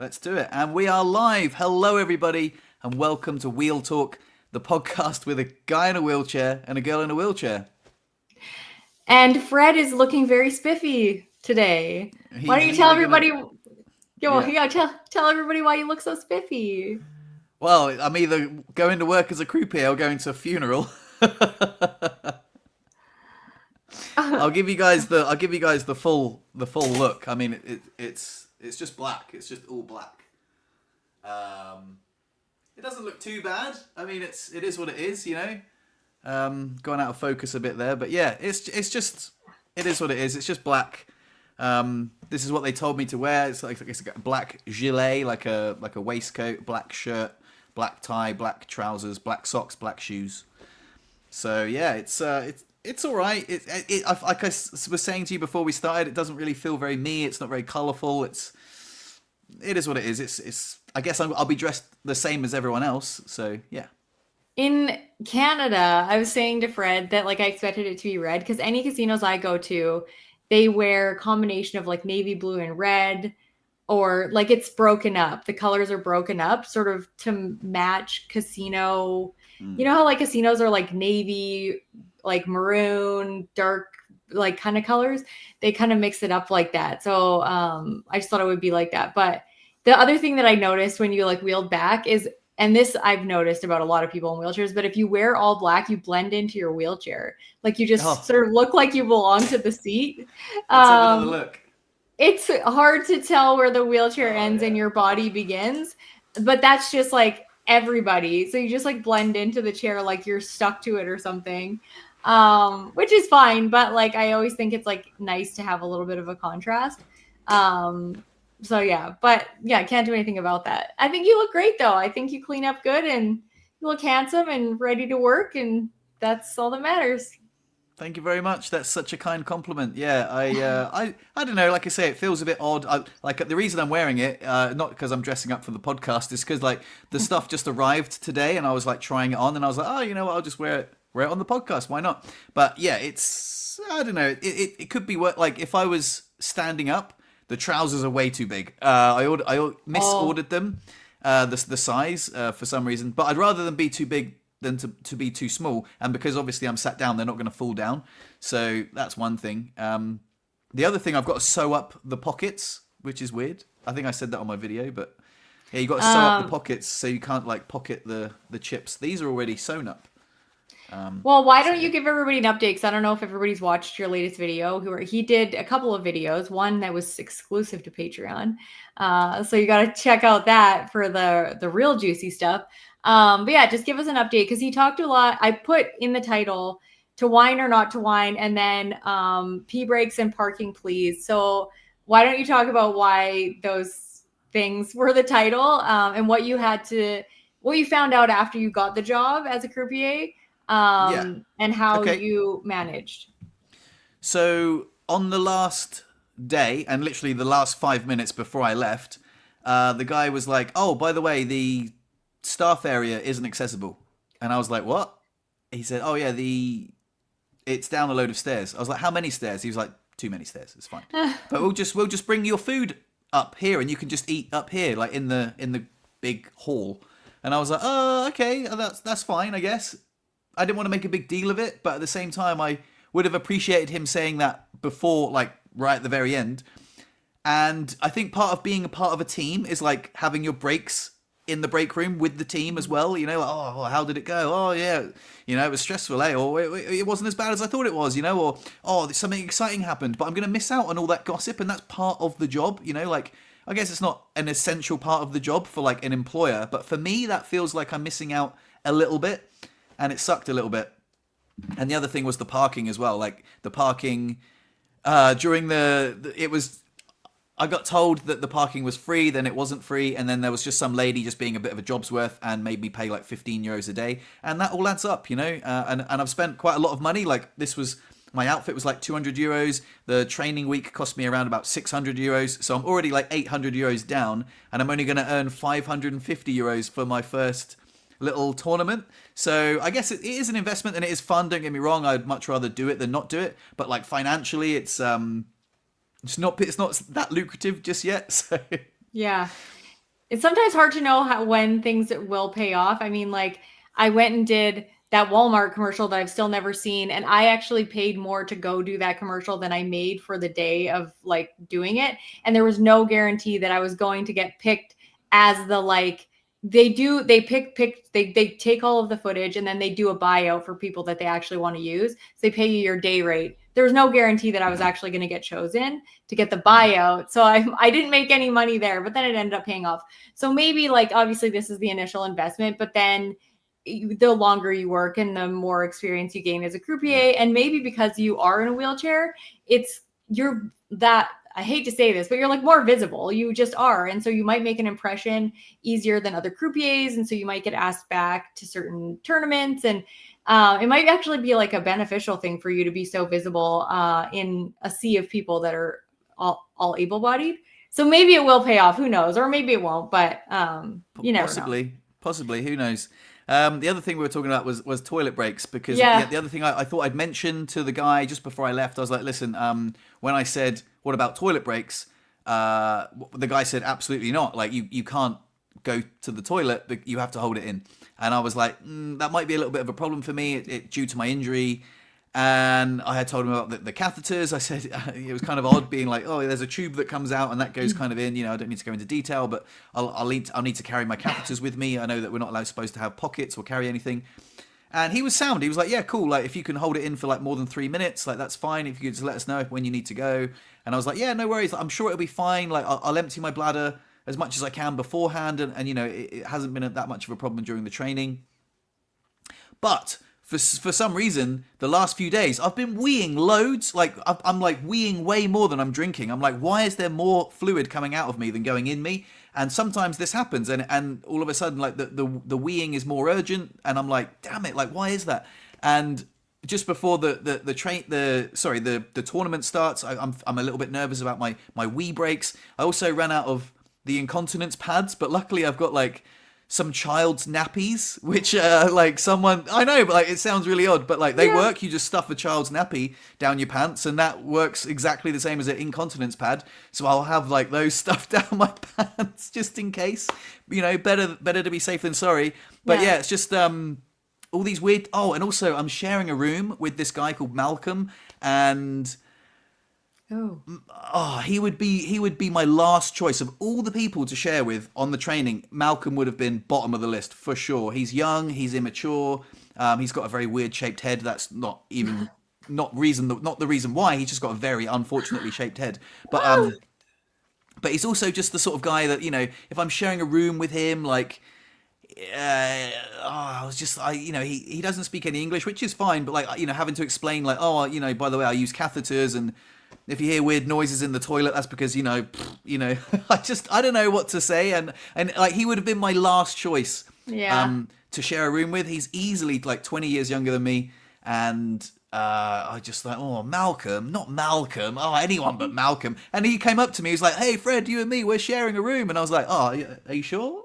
Let's do it. And we are live. Hello, everybody, and welcome to Wheel Talk, the podcast with a guy in a wheelchair and a girl in a wheelchair. And Fred is looking very spiffy today. Why don't you tell everybody? Tell everybody why you look so spiffy. Well, I'm either going to work as a croupier or going to a funeral. I'll give you guys the full look. I mean, it's just black. It's just all black. It doesn't look too bad. I mean, it is what it is, you know. Going out of focus a bit there, but yeah, it is what it is. It's just black. This is what they told me to wear. It's like a black gilet, like a waistcoat, black shirt, black tie, black trousers, black socks, black shoes. So yeah, it's all right. Like I was saying to you before we started, it doesn't really feel very me. It's not very colourful. It is what it is. It's. I guess I'll be dressed the same as everyone else. So yeah. In Canada, I was saying to Fred that like I expected it to be red because any casinos I go to, they wear a combination of like navy blue and red, or like it's broken up. The colors are broken up sort of to match casino. You know how like casinos are like navy, like maroon, dark, like kind of colors? They kind of mix it up like that. So I just thought it would be like that. But the other thing that I noticed when you like wheeled back is, and this I've noticed about a lot of people in wheelchairs, but if you wear all black, you blend into your wheelchair. Like you just sort of look like you belong to the seat. Let's have another look. It's hard to tell where the wheelchair ends and your body begins, but that's just like everybody. So you just like blend into the chair like you're stuck to it or something, which is fine. But like I always think it's like nice to have a little bit of a contrast. So yeah, but yeah, can't do anything about that. I think you look great though. I think you clean up good and you look handsome and ready to work, and that's all that matters. Thank you very much. That's such a kind compliment. Yeah, I don't know. Like I say, it feels a bit odd. Like the reason I'm wearing it, not because I'm dressing up for the podcast, is because like the stuff just arrived today, and I was like trying it on, and I was like, oh, you know what? I'll just wear it on the podcast. Why not? But yeah, I don't know. It could be like if I was standing up. The trousers are way too big. I misordered them, the size for some reason. But I'd rather them be too big than to be too small. And because obviously I'm sat down, they're not going to fall down. So that's one thing. The other thing, I've got to sew up the pockets, which is weird. I think I said that on my video, but yeah, you got to sew up the pockets so you can't like pocket the chips. These are already sewn up. Well, why don't you give everybody an update? Because I don't know if everybody's watched your latest video. He did a couple of videos, one that was exclusive to Patreon. So you got to check out that for the real juicy stuff. But yeah, just give us an update because he talked a lot. I put in the title to whine or not to whine, and then pee breaks and parking, please. So why don't you talk about why those things were the title and what you found out after you got the job as a croupier? And how you managed. So on the last day, and literally the last 5 minutes before I left, the guy was like, oh, by the way, the staff area isn't accessible. And I was like, what? He said, oh yeah, it's down a load of stairs. I was like, how many stairs? He was like, too many stairs. It's fine. But we'll just bring your food up here and you can just eat up here, like in the big hall. And I was like, oh, okay, that's fine, I guess. I didn't want to make a big deal of it, but at the same time, I would have appreciated him saying that before, like, right at the very end. And I think part of being a part of a team is, like, having your breaks in the break room with the team as well. You know, like, oh, how did it go? Oh, yeah, you know, it was stressful, eh? Or it wasn't as bad as I thought it was, you know? Or, oh, something exciting happened, but I'm going to miss out on all that gossip, and that's part of the job, you know? Like, I guess it's not an essential part of the job for, like, an employer, but for me, that feels like I'm missing out a little bit. And it sucked a little bit. And the other thing was the parking as well. Like the parking during it was, I got told that the parking was free, then it wasn't free. And then there was just some lady just being a bit of a job's worth and made me pay like 15 euros a day. And that all adds up, you know, and I've spent quite a lot of money. Like my outfit was like 200 euros. The training week cost me around about 600 euros. So I'm already like 800 euros down and I'm only going to earn 550 euros for my first little tournament. So I guess it is an investment and it is fun. Don't get me wrong. I'd much rather do it than not do it. But like financially, it's not that lucrative just yet. So yeah. it's sometimes hard to know when things will pay off. I mean, like I went and did that Walmart commercial that I've still never seen, and I actually paid more to go do that commercial than I made for the day of like doing it. And there was no guarantee that I was going to get picked as the like they take all of the footage and then they do a buyout for people that they actually want to use. So they pay you your day rate. There was no guarantee that I was actually going to get chosen to get the buyout. So I didn't make any money there, but then it ended up paying off. So maybe like obviously this is the initial investment, but then the longer you work and the more experience you gain as a croupier, and maybe because you are in a wheelchair, you're that, I hate to say this, but you're like more visible. You just are. And so you might make an impression easier than other croupiers. And so you might get asked back to certain tournaments. And it might actually be like a beneficial thing for you to be so visible in a sea of people that are all able-bodied. So maybe it will pay off. Who knows? Or maybe it won't. But you never know. Possibly. Who knows? The other thing we were talking about was toilet breaks, because Yeah. the other thing I thought I'd mention to the guy just before I left, I was like, listen, when I said, what about toilet breaks? The guy said, absolutely not. Like, you can't go to the toilet, but you have to hold it in. And I was like, that might be a little bit of a problem for me due to my injury. And I had told him about the catheters. I said it was kind of odd being like, oh, there's a tube that comes out and that goes kind of in. I don't need to go into detail, but I'll need to carry my catheters with me. I know that we're not supposed to have pockets or carry anything. And he was sound. He was like, yeah, cool. Like, if you can hold it in for like more than 3 minutes, like that's fine. If you could just let us know when you need to go. And I was like, yeah, no worries. I'm sure it'll be fine. Like, I'll empty my bladder as much as I can beforehand. And it hasn't been that much of a problem during the training. But for some reason, the last few days, I've been weeing loads. Like, I'm like weeing way more than I'm drinking. I'm like, why is there more fluid coming out of me than going in me? And sometimes this happens, and all of a sudden, like the weeing is more urgent, and I'm like, damn it, like why is that? And just before the tournament starts, I'm a little bit nervous about my wee breaks. I also ran out of the incontinence pads, but luckily I've got like some child's nappies, which like someone, I know, but like it sounds really odd, but like they work. You just stuff a child's nappy down your pants, and that works exactly the same as an incontinence pad. So I'll have like those stuffed down my pants just in case. Better to be safe than sorry. But yeah, it's just all these weird. Oh, and also I'm sharing a room with this guy called Malcolm, and he would be my last choice of all the people to share with on the training. Malcolm would have been bottom of the list for sure. He's young, he's immature, he's got a very weird shaped head. That's not the reason why. He's just got a very unfortunately shaped head. But he's also just the sort of guy that if I'm sharing a room with him, like. He doesn't speak any English, which is fine, but like having to explain like, by the way, I use catheters, and if you hear weird noises in the toilet, that's because I don't know what to say, and like he would have been my last choice to share a room with. He's easily like 20 years younger than me, and I just thought, Malcolm, not Malcolm, anyone but Malcolm. And he came up to me, he was like, hey Fred, you and me, we're sharing a room. And I was like, are you sure?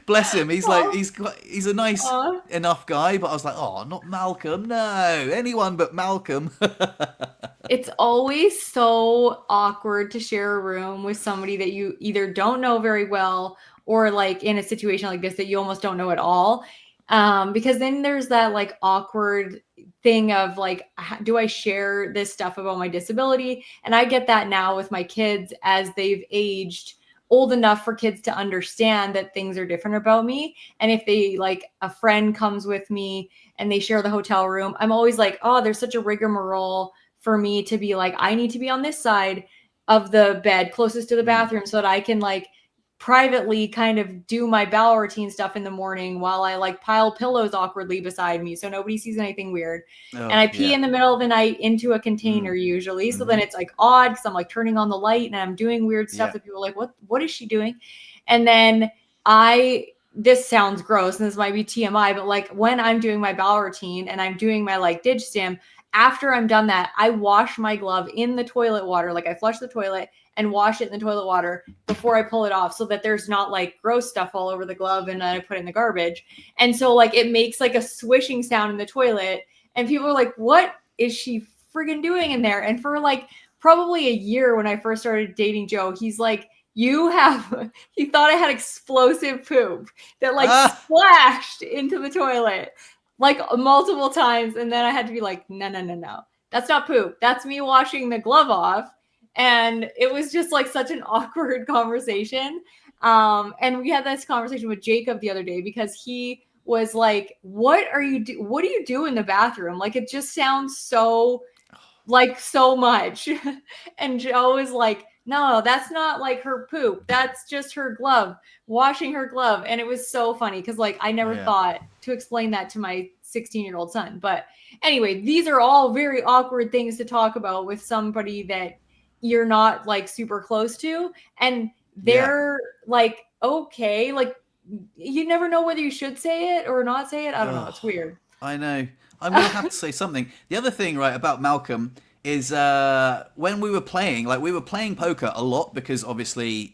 Bless him. He's like, he's a nice enough guy, but I was like, not Malcolm, no, anyone but Malcolm. It's always so awkward to share a room with somebody that you either don't know very well, or like in a situation like this that you almost don't know at all. Because then there's that like awkward thing of like, do I share this stuff about my disability? And I get that now with my kids as they've aged old enough for kids to understand that things are different about me. And if they like a friend comes with me and they share the hotel room, I'm always like, there's such a rigmarole for me to be like, I need to be on this side of the bed closest to the bathroom so that I can like privately kind of do my bowel routine stuff in the morning while I like pile pillows awkwardly beside me so nobody sees anything weird. And I pee in the middle of the night into a container usually. So then it's like odd because I'm like turning on the light and I'm doing weird stuff that people are like, what is she doing? And then this sounds gross and this might be TMI, but like when I'm doing my bowel routine and I'm doing my like dig stim, after I'm done that, I wash my glove in the toilet water. Like I flush the toilet and wash it in the toilet water before I pull it off so that there's not like gross stuff all over the glove and then I put it in the garbage. And so like it makes like a swishing sound in the toilet and people are like, what is she friggin' doing in there? And for like probably a year when I first started dating Joe, he's like he thought I had explosive poop that like Ah, splashed into the toilet like multiple times. And then I had to be like, no. That's not poop. That's me washing the glove off. And it was just like such an awkward conversation. And we had this conversation with Jacob the other day because he was like, what do you do in the bathroom? Like, it just sounds so like so much. And Joe is like, no, that's not like her poop. That's just her glove, washing her glove. And it was so funny because like I never yeah. thought to explain that to my 16-year-old son. But anyway, these are all very awkward things to talk about with somebody that you're not like super close to. And Yeah. they're like, okay, like you never know whether you should say it or not say it. I don't know. It's Oh, weird. I know. I'm gonna have to say something. The other thing, right, about Malcolm is when we were playing, like we were playing poker a lot because obviously,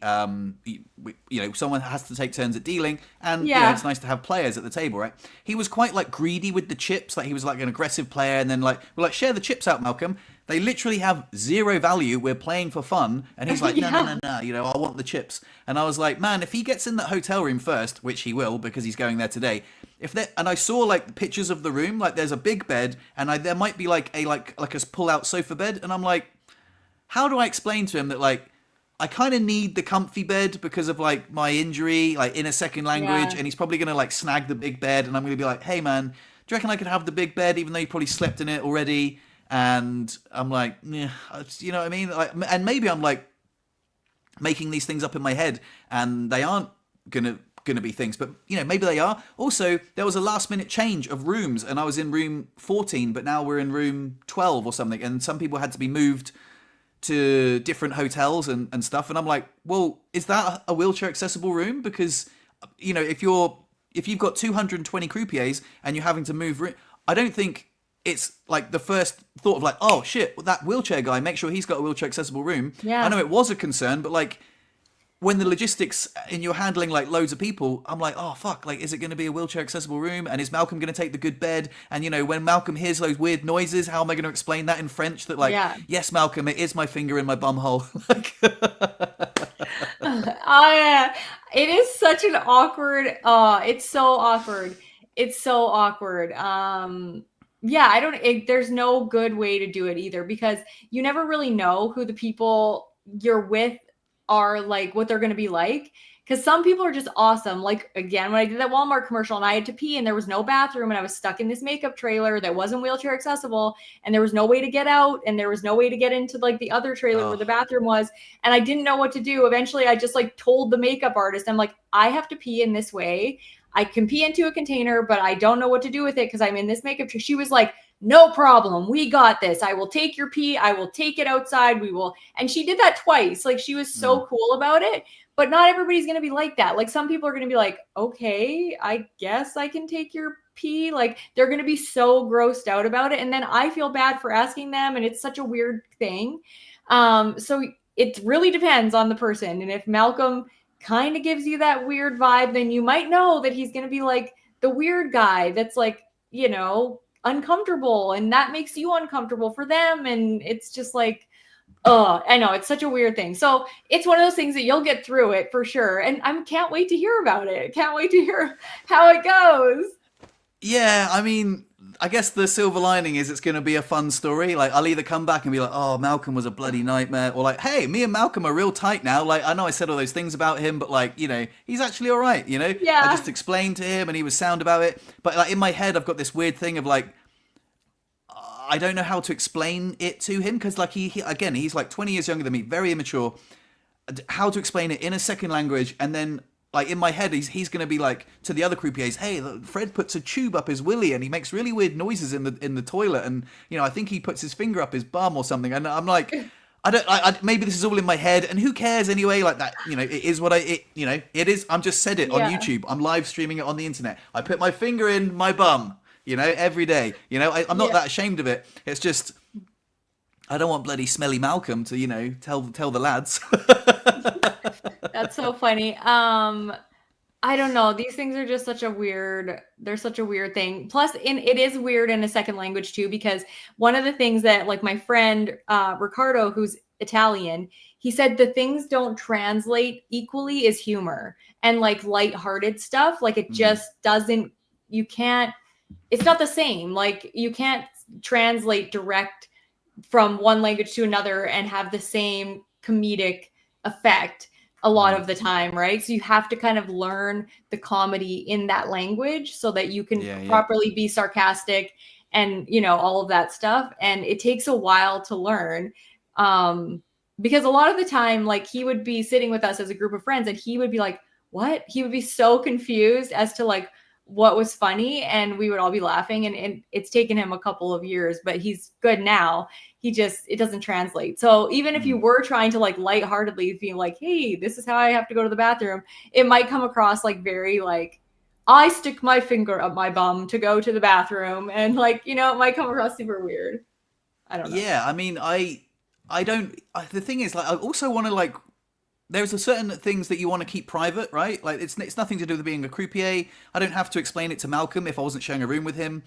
someone has to take turns at dealing, and Yeah. it's nice to have players at the table, right? He was quite like greedy with the chips, like he was like an aggressive player, and then like we're like share the chips out, Malcolm. They literally have zero value. We're playing for fun, and he's like, no, no, Yeah. no, no. I want the chips. And I was like, man, if he gets in that hotel room first, which he will because he's going there today. If there, and I saw like pictures of the room, like there's a big bed, and there might be like a pull out sofa bed, and I'm like, how do I explain to him that like I kind of need the comfy bed because of like my injury, like in a second language, Yeah. and he's probably gonna like snag the big bed, and I'm gonna be like, hey man, do you reckon I could have the big bed even though you probably slept in it already? And I'm like, yeah, you know what I mean? Like, and maybe I'm like making these things up in my head, and they aren't gonna be things, but maybe they are. Also, there was a last minute change of rooms, and I was in room 14, but now we're in room 12 or something, and some people had to be moved to different hotels and stuff, and I'm like, well, is that a wheelchair accessible room? Because if you've got 220 croupiers and you're having to move I don't think it's like the first thought of like, oh shit, that wheelchair guy, make sure he's got a wheelchair accessible room. I Yeah. know it was a concern, but like when the logistics and you're handling like loads of people, I'm like, oh fuck, like is it going to be a wheelchair accessible room? And is Malcolm going to take the good bed? And when Malcolm hears those weird noises, how am I going to explain that in French? That like, Yeah. yes, Malcolm, it is my finger in my bum hole. Like, Oh yeah. It is such an awkward it's so awkward. It's so awkward. Yeah, there's no good way to do it either because you never really know who the people you're with are like what they're going to be like because some people are just awesome. Like again, when I did that Walmart commercial and I had to pee and there was no bathroom and I was stuck in this makeup trailer that wasn't wheelchair accessible and there was no way to get out and there was no way to get into like the other trailer where oh, the bathroom was and I didn't know what to do. Eventually I just like told the makeup artist, I'm like, I have to pee in this way. I can pee into a container, but I don't know what to do with it because I'm in this makeup. She was like, no problem. We got this. I will take your pee. I will take it outside. We will. And she did that twice. Like she was mm, so cool about it. But not everybody's going to be like that. Like some people are going to be like, okay, I guess I can take your pee. Like they're going to be so grossed out about it. And then I feel bad for asking them. And it's such a weird thing. So it really depends on the person. And if Malcolm kind of gives you that weird vibe, then you might know that he's going to be like the weird guy that's like, uncomfortable and that makes you uncomfortable for them. And it's just like, oh, I know it's such a weird thing. So it's one of those things that you'll get through it for sure. And I can't wait to hear about it. Can't wait to hear how it goes. yeah. I mean, I guess the silver lining is it's going to be a fun story. Like I'll either come back and be like, oh, Malcolm was a bloody nightmare, or like, hey, me and Malcolm are real tight now. Like I know I said all those things about him, but like he's actually all right. I Yeah. just explained to him and he was sound about it. But like in my head, I've got this weird thing of like I don't know how to explain it to him because like he again he's like 20 years younger than me, very immature. How to explain it in a second language, and then like in my head he's going to be like to the other croupiers, hey, Fred puts a tube up his willy and he makes really weird noises in the toilet, and I think he puts his finger up his bum or something, and I'm like, I don't maybe this is all in my head, and who cares anyway, like that, it is what it is. I'm just said it on Yeah. YouTube, I'm live streaming it on the internet, I put my finger in my bum, every day, I'm not Yeah. that ashamed of it. It's just I don't want bloody smelly Malcolm to tell the lads. That's so funny. I don't know. These things are just they're such a weird thing. Plus, it is weird in a second language too, because one of the things that like my friend Ricardo, who's Italian, he said the things don't translate equally as humor and like lighthearted stuff. Like it just doesn't, you can't, it's not the same. Like you can't translate direct from one language to another and have the same comedic effect a lot of the time, right? So you have to kind of learn the comedy in that language so that you can Yeah, properly be sarcastic and, you know, all of that stuff. And it takes a while to learn. Because a lot of the time, like he would be sitting with us as a group of friends and he would be like, what? He would be so confused as to like what was funny, and we would all be laughing. And it's taken him a couple of years, but he's good now. He just, it doesn't translate. So even if you were trying to like lightheartedly be like, hey, this is how I have to go to the bathroom, it might come across like very like, I stick my finger up my bum to go to the bathroom, and like, you know, it might come across super weird. I don't know. yeah. I mean, I don't. The thing is, like, I also want to like. There's a certain things that you want to keep private, right? Like, it's nothing to do with being a croupier. I don't have to explain it to Malcolm if I wasn't sharing a room with him.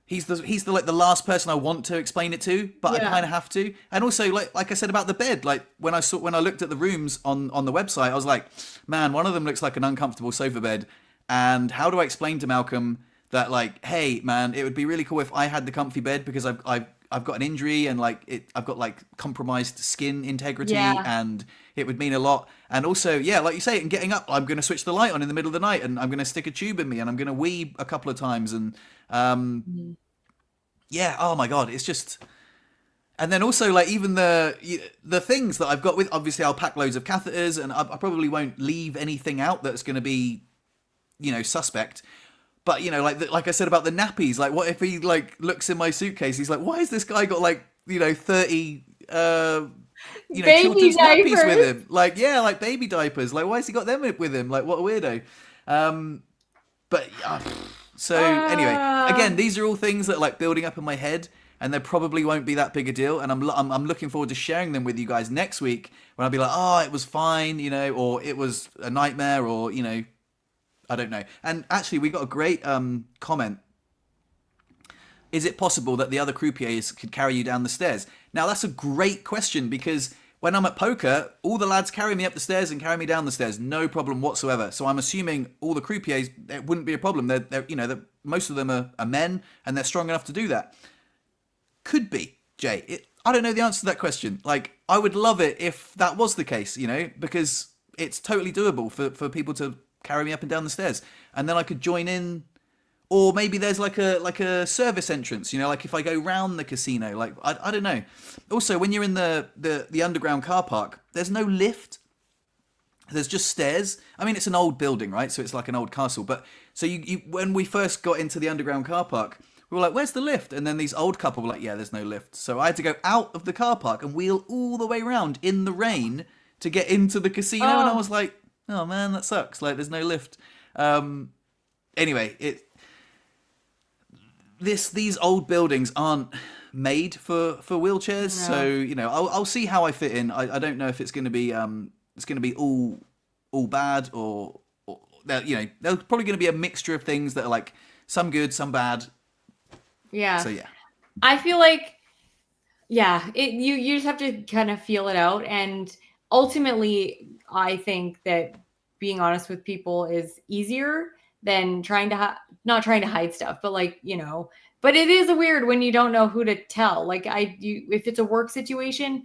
He's the like the last person I want to explain it to, but I Yeah. kind of have to. And also, like I said about the bed, like when I looked at the rooms on the website, I was like, man, one of them looks like an uncomfortable sofa bed. And how do I explain to Malcolm that, like, hey, man, it would be really cool if I had the comfy bed because I've got an injury and like I've got like compromised skin integrity, Yeah. and it would mean a lot. And also, yeah, like you say, and getting up, I'm going to switch the light on in the middle of the night, and I'm going to stick a tube in me, and I'm going to wee a couple of times, and Mhm. yeah, oh my god, it's just. And then also, like, even the things that I've got with, obviously I'll pack loads of catheters, and I probably won't leave anything out that's going to be, suspect. But like I said about the nappies, like, what if he like looks in my suitcase? He's like, why has this guy got like 30 Baby children's nappies with diapers. him? Like, yeah, like baby diapers. Like, why has he got them with him? Like, what a weirdo. But so anyway, Ah. again, these are all things that are like building up in my head, and they probably won't be that big a deal. And I'm looking forward to sharing them with you guys next week when I'll be like, oh, it was fine, or it was a nightmare, or I don't know. And actually, we got a great comment. Is it possible that the other croupiers could carry you down the stairs? Now, that's a great question, because when I'm at poker, all the lads carry me up the stairs and carry me down the stairs, no problem whatsoever. So I'm assuming all the croupiers, it wouldn't be a problem. Most of them are men, and they're strong enough to do that. Could be, Jay. I don't know the answer to that question. Like, I would love it if that was the case, because it's totally doable for people to carry me up and down the stairs, and then I could join in. Or maybe there's like a service entrance, like if I go round the casino, like I don't know. Also, when you're in the underground car park, there's no lift. There's just stairs. I mean, it's an old building, right? So it's like an old castle. But so you when we first got into the underground car park, we were like, "Where's the lift?" And then these old couple were like, "Yeah, there's no lift." So I had to go out of the car park and wheel all the way around in the rain to get into the casino. And I Oh. was like, "Oh man, that sucks. Like, there's no lift." Anyway, these old buildings aren't made for wheelchairs, so No. I'll see how I fit in. I don't know if it's going to be all bad, or there's probably going to be a mixture of things that are like some good, some bad. Yeah. So yeah, I feel like, yeah, you just have to kind of feel it out. And ultimately, I think that being honest with people is easier than trying to not trying to hide stuff, but like, but it is weird when you don't know who to tell. Like if it's a work situation,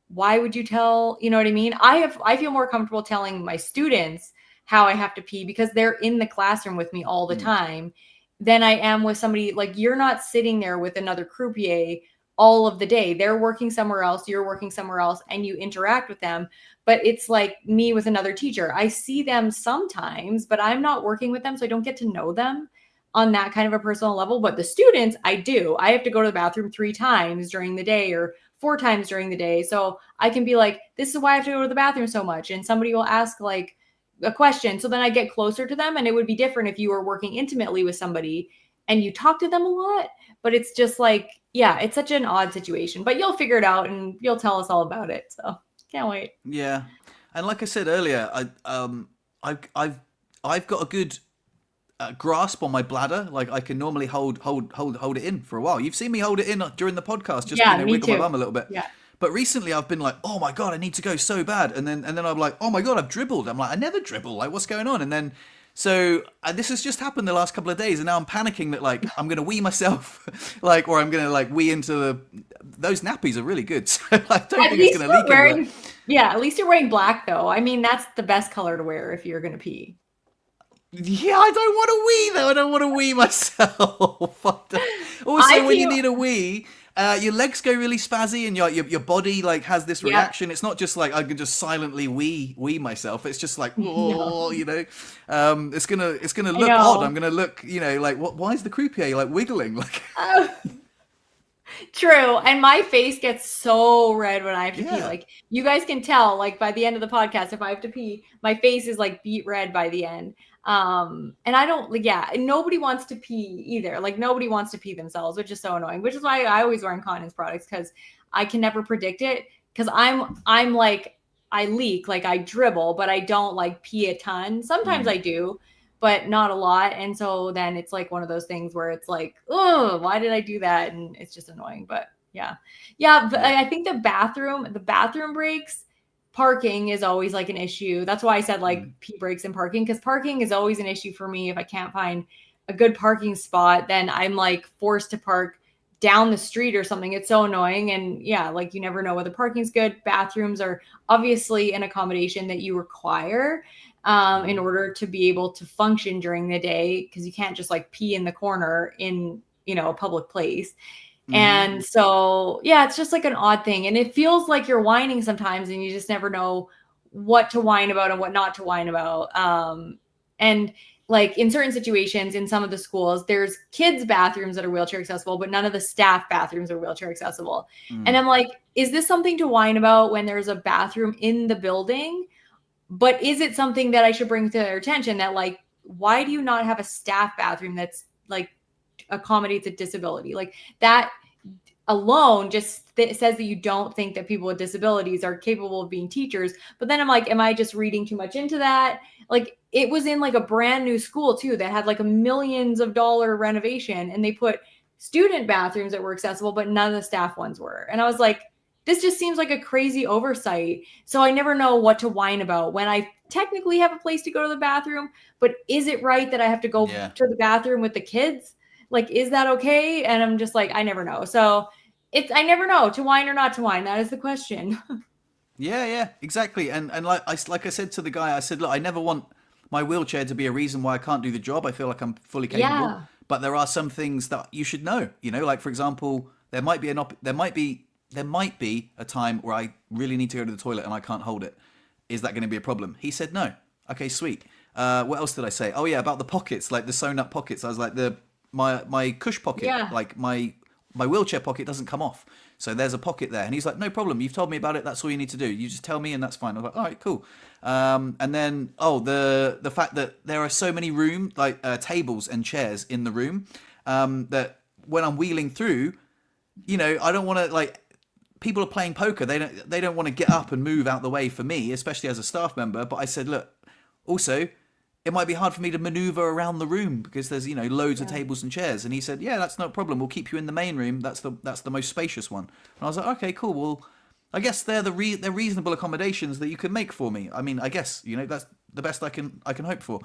why would you tell, you know what I mean? I feel more comfortable telling my students how I have to pee because they're in the classroom with me all the time than I am with somebody. Like, you're not sitting there with another croupier all of the day. They're working somewhere else, you're working somewhere else, and you interact with them. But it's like me with another teacher. I see them sometimes, but I'm not working with them, so I don't get to know them on that kind of a personal level. But the students, I do. I have to go to the bathroom 3 times during the day or 4 times during the day. So I can be like, this is why I have to go to the bathroom so much. And somebody will ask like a question. So then I get closer to them. And it would be different if you were working intimately with somebody and you talk to them a lot. But it's just like, yeah, it's such an odd situation. But you'll figure it out and you'll tell us all about it. So can't wait. yeah. And like I said earlier, I've got a good grasp on my bladder. Like, I can normally hold it in for a while. You've seen me hold it in during the podcast, just Yeah, me wiggle my too. bum a little bit. Yeah. But recently I've been like, oh my God, I need to go so bad. And then I'm like, oh my God, I've dribbled. I'm like, I never dribble. Like, what's going on? And then, so this has just happened the last couple of days. And now I'm panicking that like, I'm going to wee myself, like, or I'm going to like wee into those nappies are really good. So I don't At think it's least going to you're leak anywhere. wearing, yeah, at least you're wearing black though. I mean, that's the best color to wear if you're gonna pee. Yeah, I don't want to wee though. I don't want to wee myself. Also, I when you pee. need a wee, your legs go really spazzy, and your body like has this Yeah. reaction. It's not just like I can just silently wee myself. It's just like No, oh, it's gonna I look odd. know. I'm gonna look like what? Why is the croupier like wiggling? Like Oh, true. And my face gets so red when I have to pee. yeah. Like you guys can tell, like by the end of the podcast, if I have to pee, my face is like beet red by the end. And I don't like, yeah, and nobody wants to pee either. Like nobody wants to pee themselves, which is so annoying, which is why I always wear incontinence products because I can never predict it. Cause I'm like, I leak, like I dribble, but I don't like pee a ton. Sometimes Mm, I do, but not a lot. And so then it's like one of those things where it's like, oh, why did I do that? And it's just annoying. But yeah. Yeah. But yeah. I think the bathroom breaks, parking is always like an issue. That's why I said like Mm, pee breaks and parking, because parking is always an issue for me. If I can't find a good parking spot, then I'm like forced to park down the street or something. It's so annoying. And yeah, like you never know whether parking's good. Bathrooms are obviously an accommodation that you require in mm, order to be able to function during the day, because you can't just like pee in the corner in a public place. mm, And so yeah, it's just like an odd thing, and it feels like you're whining sometimes and you just never know what to whine about and what not to whine about. And like in certain situations in some of the schools, there's kids bathrooms that are wheelchair accessible, but none of the staff bathrooms are wheelchair accessible. And mm. I'm like, is this something to whine about when there's a bathroom in the building? But is it something that I should bring to their attention that like, why do you not have a staff bathroom that's like accommodates a disability? Like that alone just says that you don't think that people with disabilities are capable of being teachers. But then I'm like, am I just reading too much into that? Like it was in like a brand new school too that had like a millions of dollar renovation, and they put student bathrooms that were accessible, but none of the staff ones were. And I was like, this just seems like a crazy oversight. So I never know what to whine about when I technically have a place to go to the bathroom, but is it right that I have to go Yeah. to the bathroom with the kids? Like, is that okay? And I'm just like, I never know. So I never know to whine or not to whine. That is the question. Yeah, yeah, exactly. And like I said to the guy, I said, look, I never want my wheelchair to be a reason why I can't do the job. I feel like I'm fully capable, Yeah. but there are some things that you should know. Like for example, there might be a time where I really need to go to the toilet and I can't hold it. Is that going to be a problem? He said no. Okay, sweet. What else did I say? Oh yeah, about the pockets, like the sewn up pockets. I was like my cush pocket, Yeah. like my wheelchair pocket doesn't come off. So there's a pocket there. And he's like, no problem. You've told me about it. That's all you need to do. You just tell me and that's fine. I was like, all right, cool. And then, the fact that there are so many tables and chairs in the room, that when I'm wheeling through, I don't want to people are playing poker. They don't want to get up and move out the way for me, especially as a staff member. But I said, look, also, it might be hard for me to maneuver around the room because there's loads of Yeah. tables and chairs. And he said, yeah, that's no problem. We'll keep you in the main room. That's the most spacious one. And I was like, okay, cool. Well, I guess they're they're reasonable accommodations that you can make for me. I mean, I guess that's the best I can hope for.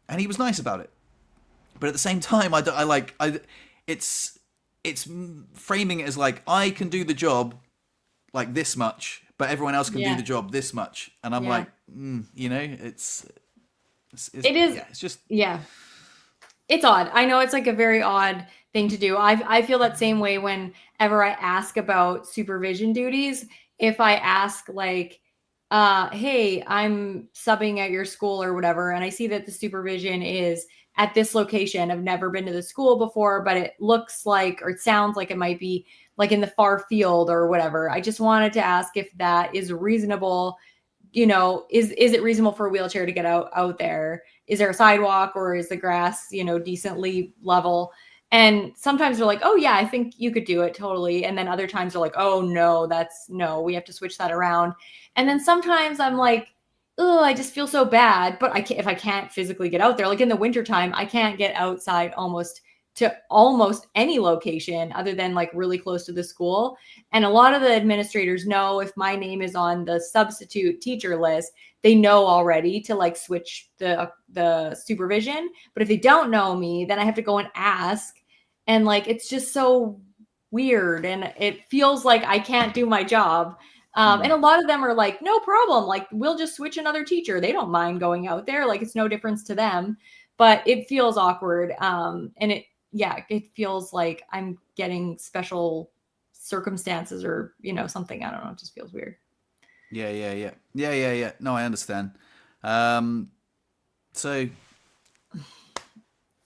And he was nice about it. But at the same time, it's framing it as like I can do the job like this much, but everyone else can do Yeah. the job this much. And I'm Yeah. like, it's It is. yeah, it's just Yeah. It's odd. I know it's like a very odd thing to do. I feel that same way whenever I ask about supervision duties. If I ask like, hey, I'm subbing at your school or whatever, and I see that the supervision is at this location. I've never been to the school before, but it looks like or it sounds like it might be like in the far field or whatever. I just wanted to ask if that is reasonable. Is it reasonable for a wheelchair to get out there? Is there a sidewalk or is the grass, decently level? And sometimes they're like, oh yeah, I think you could do it totally. And then other times they're like, oh no, no, we have to switch that around. And then sometimes I'm like, oh, I just feel so bad. But if I can't physically get out there, like in the wintertime, I can't get outside almost to almost any location other than like really close to the school. And a lot of the administrators know if my name is on the substitute teacher list, they know already to like switch the supervision. But if they don't know me, then I have to go and ask. And like, it's just so weird. And it feels like I can't do my job. And a lot of them are like, no problem. Like, we'll just switch another teacher. They don't mind going out there. Like, it's no difference to them. But it feels awkward. And it feels like I'm getting special circumstances or, something. I don't know. It just feels weird. Yeah. No, I understand. So,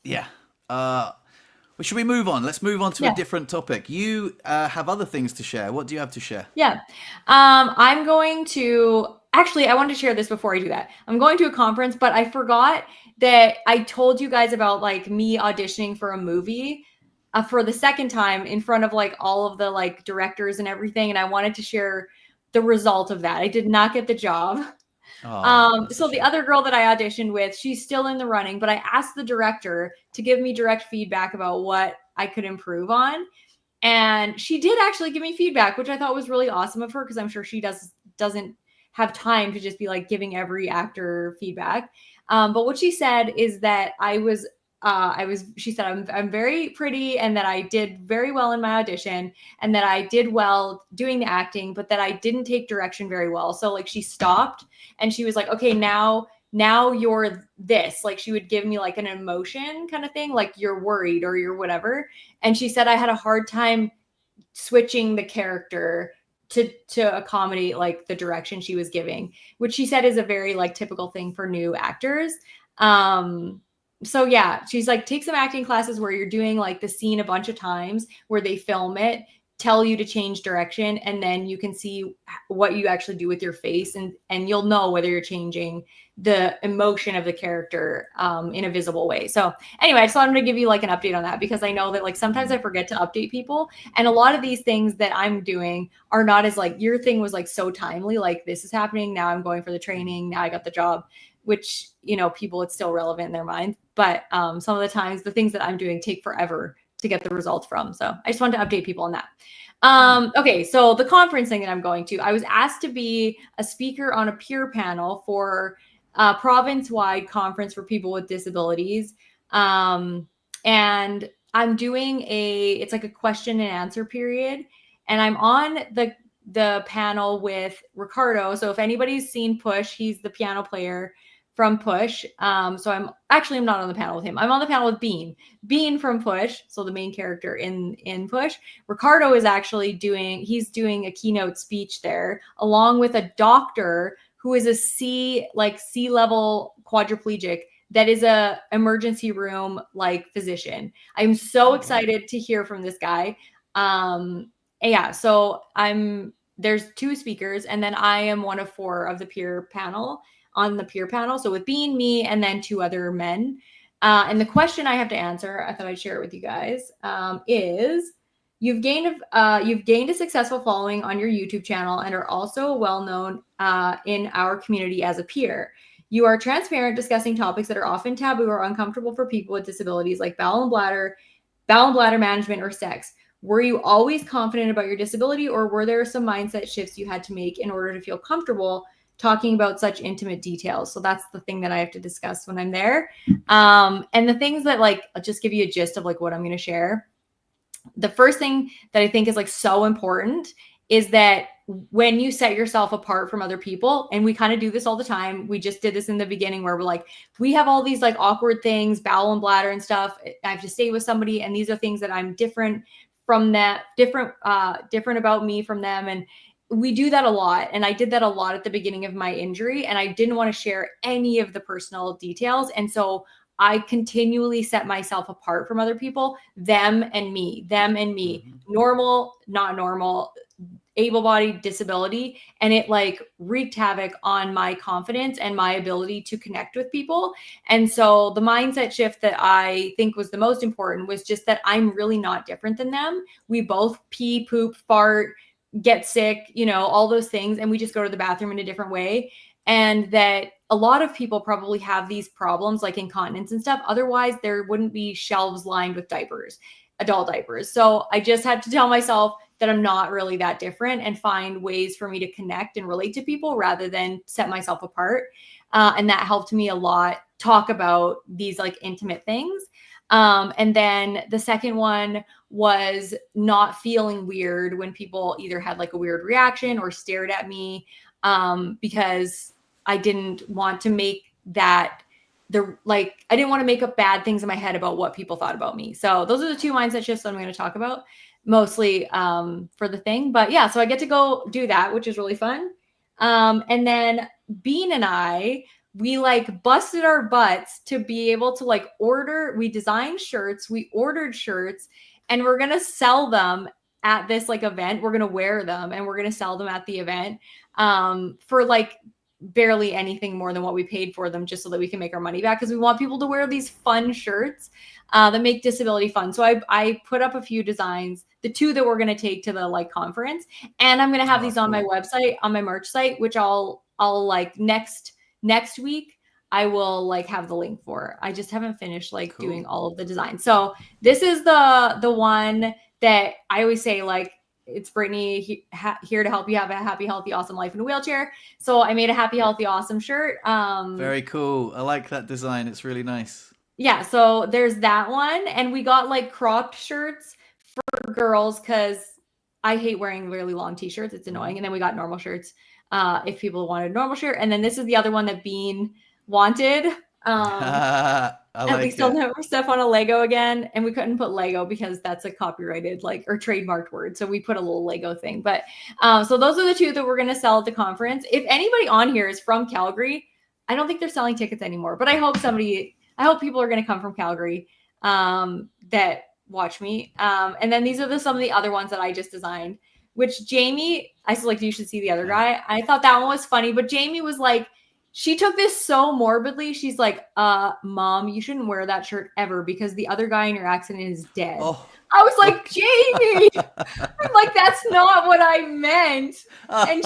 yeah. Well, should we move on? Let's move on to a different topic. You have other things to share. What do you have to share? Yeah. I'm going to actually, I wanted to share this before I do that. I'm going to a conference, but I forgot that I told you guys about like me auditioning for a movie for the second time in front of like all of the like directors and everything. And I wanted to share the result of that. I did not get the job. So the other girl that I auditioned with, she's still in the running, but I asked the director to give me direct feedback about what I could improve on. And she did actually give me feedback, which I thought was really awesome of her, because I'm sure she doesn't have time to just be like giving every actor feedback. But what she said is that she said, I'm very pretty and that I did very well in my audition and that I did well doing the acting, but that I didn't take direction very well. So like she stopped and she was like, okay, now you're this. Like she would give me like an emotion kind of thing, like you're worried or you're whatever. And she said I had a hard time switching the character to accommodate like the direction she was giving, which she said is a very like typical thing for new actors. So yeah, she's like, take some acting classes where you're doing like the scene a bunch of times where they film it, tell you to change direction, and then you can see what you actually do with your face, and you'll know whether you're changing the emotion of the character in a visible way. So anyway, I just wanted to give you like an update on that, because I know that like sometimes I forget to update people, and a lot of these things that I'm doing are not as like your thing was like so timely, like this is happening now, I'm going for the training, now I got the job, which people, it's still relevant in their mind. But some of the times the things that I'm doing take forever to get the results from. So I just wanted to update people on that. Okay, so the conference thing that I'm going to, I was asked to be a speaker on a peer panel for a province-wide conference for people with disabilities. And I'm doing it's like a question and answer period. And I'm on the panel with Ricardo. So if anybody's seen Push, he's the piano player from Push. So I'm not on the panel with him. I'm on the panel with Bean from Push. So the main character in Push. Ricardo is actually doing a keynote speech there, along with a doctor who is a C-level quadriplegic that is a emergency room like physician. I'm so excited to hear from this guy. Yeah, so there's 2 speakers, and then I am one of 4 of the peer panel on the peer panel. So with Bean, me, and then 2 other men. And the question I have to answer, I thought I'd share it with you guys, is you've gained a successful following on your YouTube channel and are also well known in our community as a peer. You are transparent, discussing topics that are often taboo or uncomfortable for people with disabilities like bowel and bladder management, or sex. Were you always confident about your disability, or were there some mindset shifts you had to make in order to feel comfortable talking about such intimate details? So that's the thing that I have to discuss when I'm there. And the things that like, I'll just give you a gist of like what I'm going to share. The first thing that I think is like so important is that when you set yourself apart from other people, and we kind of do this all the time. We just did this in the beginning where we're like, we have all these like awkward things, bowel and bladder and stuff. I have to stay with somebody, and these are things that I'm different from that, different about me from them. And we do that a lot. And I did that a lot at the beginning of my injury, and I didn't want to share any of the personal details. And so I continually set myself apart from other people, them and me, normal, not normal, able-bodied, disability. And it like wreaked havoc on my confidence and my ability to connect with people. And so the mindset shift that I think was the most important was just that I'm really not different than them. We both pee, poop, fart, get sick, all those things. And we just go to the bathroom in a different way. and that a lot of people probably have these problems like incontinence and stuff. Otherwise, there wouldn't be shelves lined with diapers, adult diapers. So I just had to tell myself that I'm not really that different and find ways for me to connect and relate to people rather than set myself apart. And that helped me a lot talk about these like intimate things. And then the second one was not feeling weird when people either had like a weird reaction or stared at me, because I didn't want to make that I didn't want to make up bad things in my head about what people thought about me. So those are the two mindset shifts that I'm going to talk about mostly for the thing. But yeah, so I get to go do that, which is really fun. And then Bean and I, we like busted our butts to be able to like we designed shirts, we ordered shirts, and we're going to sell them at this like event. We're going to wear them and we're going to sell them at the event for like barely anything more than what we paid for them, just so that we can make our money back, because we want people to wear these fun shirts that make disability fun. So I put up a few designs, the two that we're going to take to the like conference, and I'm going to have these on my website, on my merch site, which I'll like next week I will like have the link for. I just haven't finished like doing all of the designs. So this is the one that I always say, like, it's Brittany here to help you have a happy, healthy, awesome life in a wheelchair. So I made a happy, healthy, awesome shirt. Very cool. I like that design. It's really nice. Yeah. So there's that one. And we got like cropped shirts for girls because I hate wearing really long t-shirts. It's annoying. And then we got normal shirts if people wanted a normal shirt. And then this is the other one that Bean wanted. I like we still never step on a Lego again, and we couldn't put Lego because that's a copyrighted like or trademarked word. So we put a little Lego thing. But so those are the two that we're going to sell at the conference. If anybody on here is from Calgary, I don't think they're selling tickets anymore, but I hope people are going to come from Calgary that watch me. And then these are some of the other ones that I just designed, which Jamie, I said, like, you should see the other guy. I thought that one was funny, but Jamie was like, she took this so morbidly. She's like, Mom, you shouldn't wear that shirt ever because the other guy in your accident is dead. Oh. I was like, Jamie, I'm like, that's not what I meant. And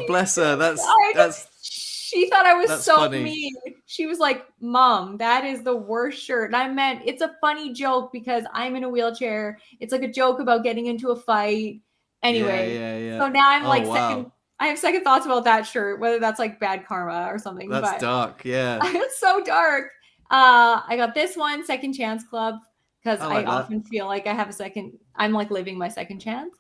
bless her. She thought I was so funny. mean. She was like, Mom, that is the worst shirt. And I meant, it's a funny joke because I'm in a wheelchair. It's like a joke about getting into a fight. Anyway, yeah. So now I'm I have second thoughts about that shirt, whether that's like bad karma or something. That's dark, yeah. It's so dark. I got this one, Second Chance Club, because I often feel like I have I'm like living my second chance.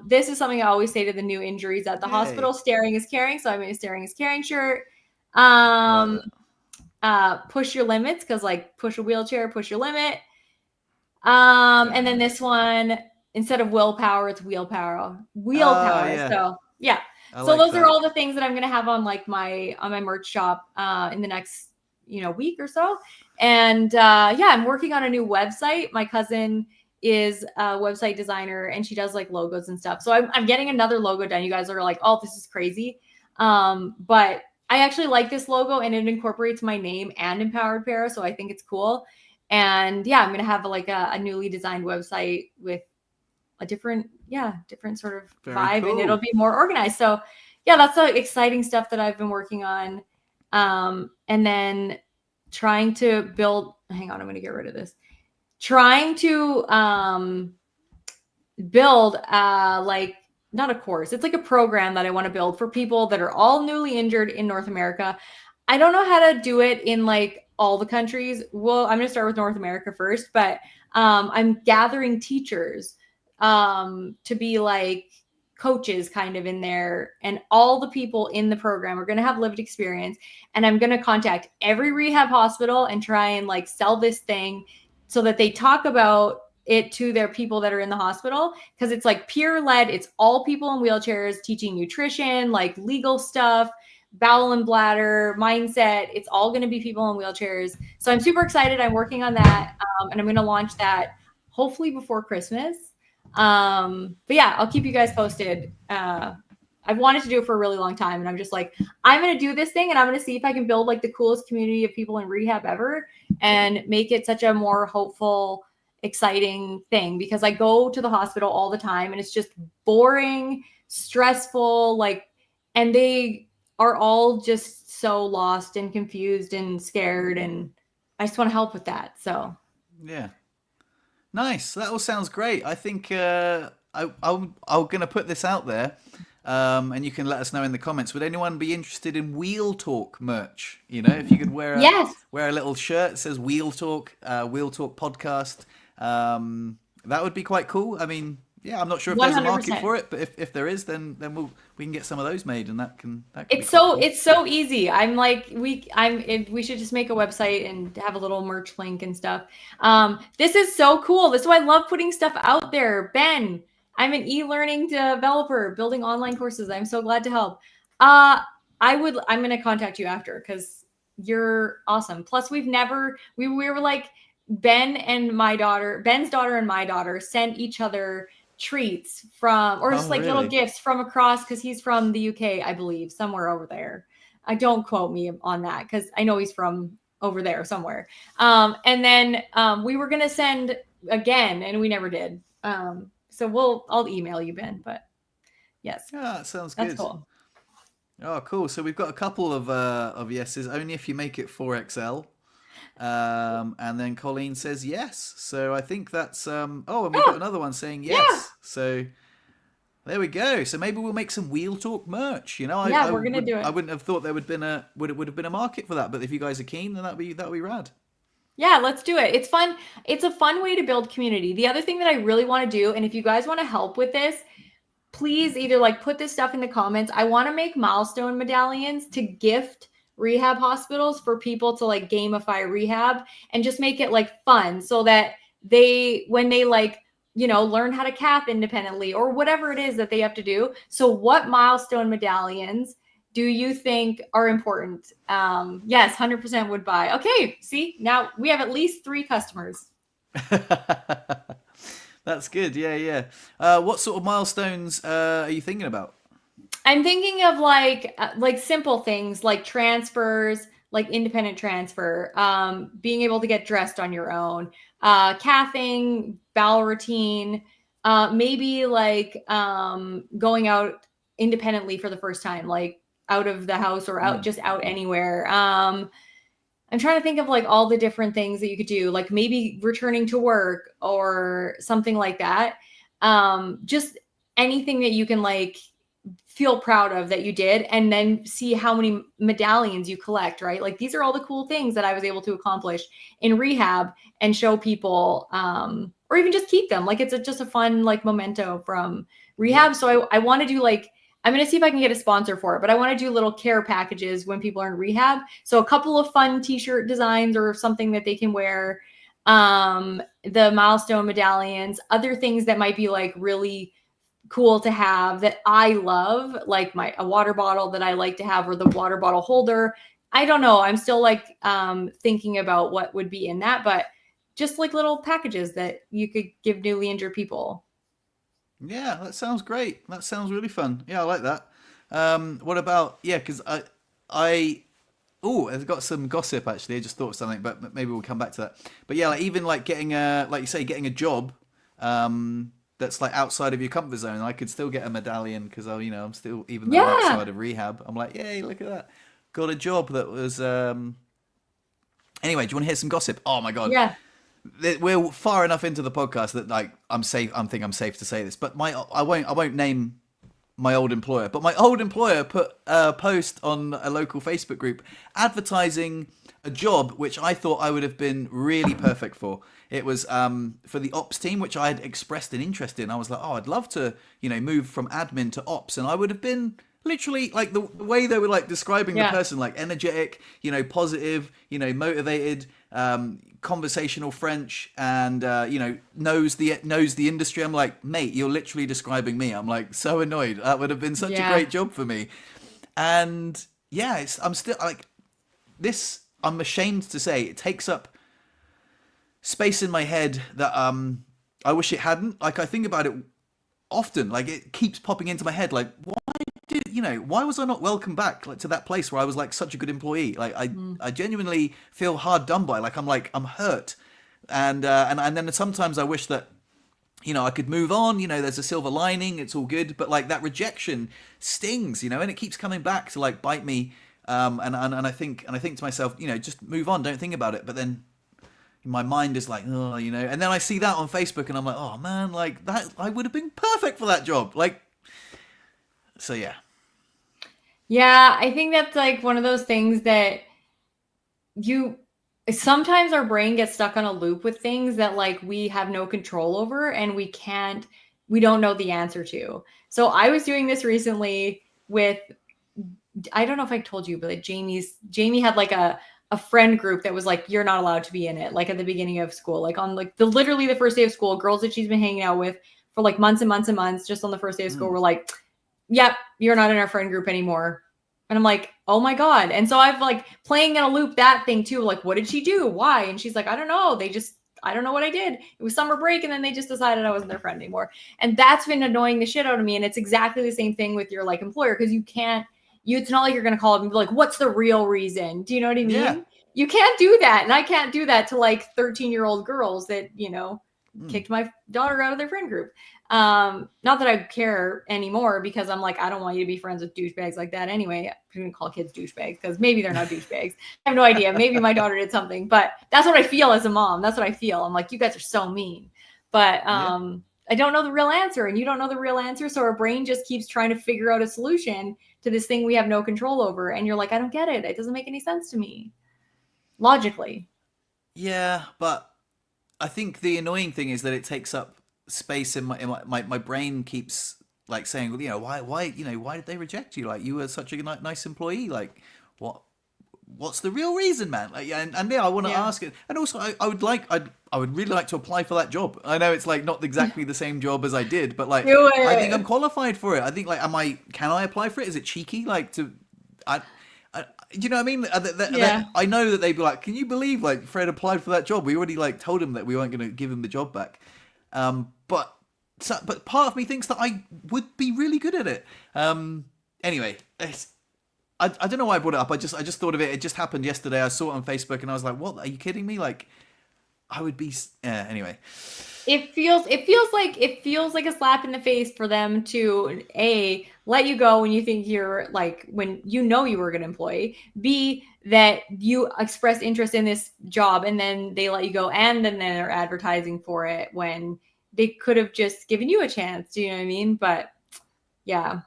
This is something I always say to the new injuries at the hospital. Staring is caring. So I made a staring is caring shirt. Push your limits, because like push a wheelchair, push your limit. And then this one, instead of willpower, it's wheelpower. So yeah. So those are all the things that I'm going to have on like on my merch shop in the next, week or so. And I'm working on a new website. My cousin is a website designer and she does like logos and stuff. So I'm getting another logo done. You guys are like, oh, this is crazy. But I actually like this logo and it incorporates my name and Empowered Para. So I think it's cool. And yeah, I'm going to have like a newly designed website with a different sort of vibe, and it'll be more organized. So yeah, that's the exciting stuff that I've been working on. And then trying to build, hang on, I'm going to get rid of this. Trying to build like, not a course. It's like a program that I want to build for people that are all newly injured in North America. I don't know how to do it in like all the countries. Well, I'm going to start with North America first, but I'm gathering teachers to be like coaches kind of in there, and all the people in the program are going to have lived experience, and I'm going to contact every rehab hospital and try and like sell this thing so that they talk about it to their people that are in the hospital, because it's like peer led. It's all people in wheelchairs teaching nutrition, like legal stuff, bowel and bladder, mindset. It's all going to be people in wheelchairs. So I'm super excited. I'm working on that, and I'm going to launch that hopefully before Christmas. But yeah, I'll keep you guys posted. I've wanted to do it for a really long time, and I'm just like, I'm going to do this thing and I'm going to see if I can build like the coolest community of people in rehab ever and make it such a more hopeful, exciting thing, because I go to the hospital all the time and it's just boring, stressful, like, and they are all just so lost and confused and scared, and I just want to help with that. So Yeah. Nice. That all sounds great. I think I'm going to put this out there, and you can let us know in the comments. Would anyone be interested in Wheel Talk merch? You know, if you could yes, wear a little shirt that says Wheel Talk podcast, that would be quite cool. I mean, yeah, I'm not sure if there's a market 100%. for it, but if there is, then we can get some of those made, and that could be quite cool. It's so easy. I'm like we should just make a website and have a little merch link and stuff. This is so cool. This is why I love putting stuff out there. Ben, I'm an e-learning developer building online courses. I'm so glad to help. I'm gonna contact you after because you're awesome. Plus, we were like Ben's daughter and my daughter sent each other treats from, or just Oh, like little really? gifts from across, because he's from the UK, I believe, somewhere over there. I don't quote me on that because I know he's from over there somewhere. And then we were gonna send again, and we never did. So I'll email you, Ben. But yes, Yeah, that sounds that's good. cool. Oh, cool. So we've got a couple of yeses. Only if you make it 4XL. And then Colleen says yes. So I think that's oh, and we've got Oh, another one saying yeah, yes. So there we go. So maybe we'll make some Wheel Talk merch. You know, yeah, we're gonna do I it. wouldn't have thought there would have been a market for that. But if you guys are keen, then that'd be rad. Yeah, let's do it. It's fun. It's a fun way to build community. The other thing that I really want to do, and if you guys want to help with this, please either like put this stuff in the comments. I want to make milestone medallions to gift rehab hospitals for people to like gamify rehab and just make it like fun so that when they like, learn how to cath independently or whatever it is that they have to do. So what milestone medallions do you think are important? Yes, 100% would buy. Okay, see, now we have at least 3 customers. That's good. Yeah, yeah. What sort of milestones are you thinking about? I'm thinking of like simple things like transfers, like independent transfer, being able to get dressed on your own, cathing, bowel routine, maybe like going out independently for the first time, like out of the house or out Mm. just out anywhere. I'm trying to think of like all the different things that you could do, like maybe returning to work or something like that. Just anything that you can like feel proud of that you did, and then see how many medallions you collect, right? Like these are all the cool things that I was able to accomplish in rehab and show people, or even just keep them. Like it's just a fun like memento from Yeah. rehab. So I want to do like, I'm going to see if I can get a sponsor for it, but I want to do little care packages when people are in rehab. So a couple of fun t-shirt designs or something that they can wear, the milestone medallions, other things that might be like really cool to have that I love, like a water bottle that I like to have, or the water bottle holder. I don't know. I'm still like thinking about what would be in that, but just like little packages that you could give newly injured people. Yeah, that sounds great. That sounds really fun. Yeah, I like that. What about yeah? Because I oh, I've got some gossip actually. I just thought of something, but maybe we'll come back to that. But yeah, like even like getting like you say, getting a job that's like outside of your comfort zone. I could still get a medallion because I'm still, even though I'm Yeah. outside of rehab, I'm like, yay, look at that. Got a job that was. Anyway, do you want to hear some gossip? Oh my god, Yeah. we're far enough into the podcast that like I'm safe. I'm safe to say this, but I won't name my old employer, but my old employer put a post on a local Facebook group advertising a job which I thought I would have been really perfect for. It was for the ops team, which I had expressed an interest in. I was like, oh, I'd love to, move from admin to ops, and I would have been literally like the way they were like describing the Yeah. person, like energetic, positive, motivated, conversational French, and knows the industry. I'm like, mate, you're literally describing me. I'm like so annoyed. That would have been such a Yeah. great job for me. And yeah, I'm still like this. I'm ashamed to say it takes up space in my head that I wish it hadn't. Like I think about it often. Like it keeps popping into my head. Like why was I not welcome back like to that place where I was like such a good employee? Like I genuinely feel hard done by. Like I'm hurt, and then sometimes I wish that I could move on. There's a silver lining. It's all good. But like that rejection stings, and it keeps coming back to like bite me. And I think to myself, just move on. Don't think about it. But then my mind is like, oh, and then I see that on Facebook and I'm like, oh man, like that, I would have been perfect for that job. Like, so yeah. Yeah, I think that's like one of those things that you sometimes our brain gets stuck on a loop with things that like we have no control over and we don't know the answer to. So I was doing this recently with, I don't know if I told you, but like Jamie had like a friend group that was like, you're not allowed to be in it. Like at the beginning of school, like on like literally the first day of school, girls that she's been hanging out with for like months and months and months, just on the first day of school, were like, yep, you're not in our friend group anymore. And I'm like, oh my God. And so I've like playing in a loop that thing too. Like, what did she do? Why? And she's like, I don't know. I don't know what I did. It was summer break. And then they just decided I wasn't their friend anymore. And that's been annoying the shit out of me. And it's exactly the same thing with your like employer. Cause it's not like you're going to call them and be like, what's the real reason? Do you know what I mean? Yeah. You can't do that. And I can't do that to like 13-year-old girls that, kicked my daughter out of their friend group. Not that I care anymore because I'm like, I don't want you to be friends with douchebags like that anyway. I'm going to call kids douchebags because maybe they're not douchebags. I have no idea. Maybe my daughter did something, but that's what I feel as a mom. That's what I feel. I'm like, you guys are so mean, but I don't know the real answer and you don't know the real answer. So our brain just keeps trying to figure out a solution to this thing we have no control over. And you're like, I don't get it. It doesn't make any sense to me logically. Yeah, but I think the annoying thing is that it takes up space in my brain keeps like saying, well, why did they reject you? Like you were such a nice employee. Like what's the real reason, man? Like, and yeah, I want to ask it. And also I would really like to apply for that job. I know it's like not exactly the same job as I did, but like I think I'm qualified for it. I think like can I apply for it? Is it cheeky like to do you know what I mean? I know that they'd be like, can you believe like Fred applied for that job? We already like told him that we weren't going to give him the job back. But part of me thinks that I would be really good at it. Anyway, I don't know why I brought it up. I just thought of it. It just happened yesterday. I saw it on Facebook and I was like, what? Are you kidding me? Like I would be, anyway. It feels like a slap in the face for them to let you go when you think you're like when you know you were a good employee. B, that you express interest in this job and then they let you go and then they're advertising for it when they could have just given you a chance. Do you know what I mean? But yeah,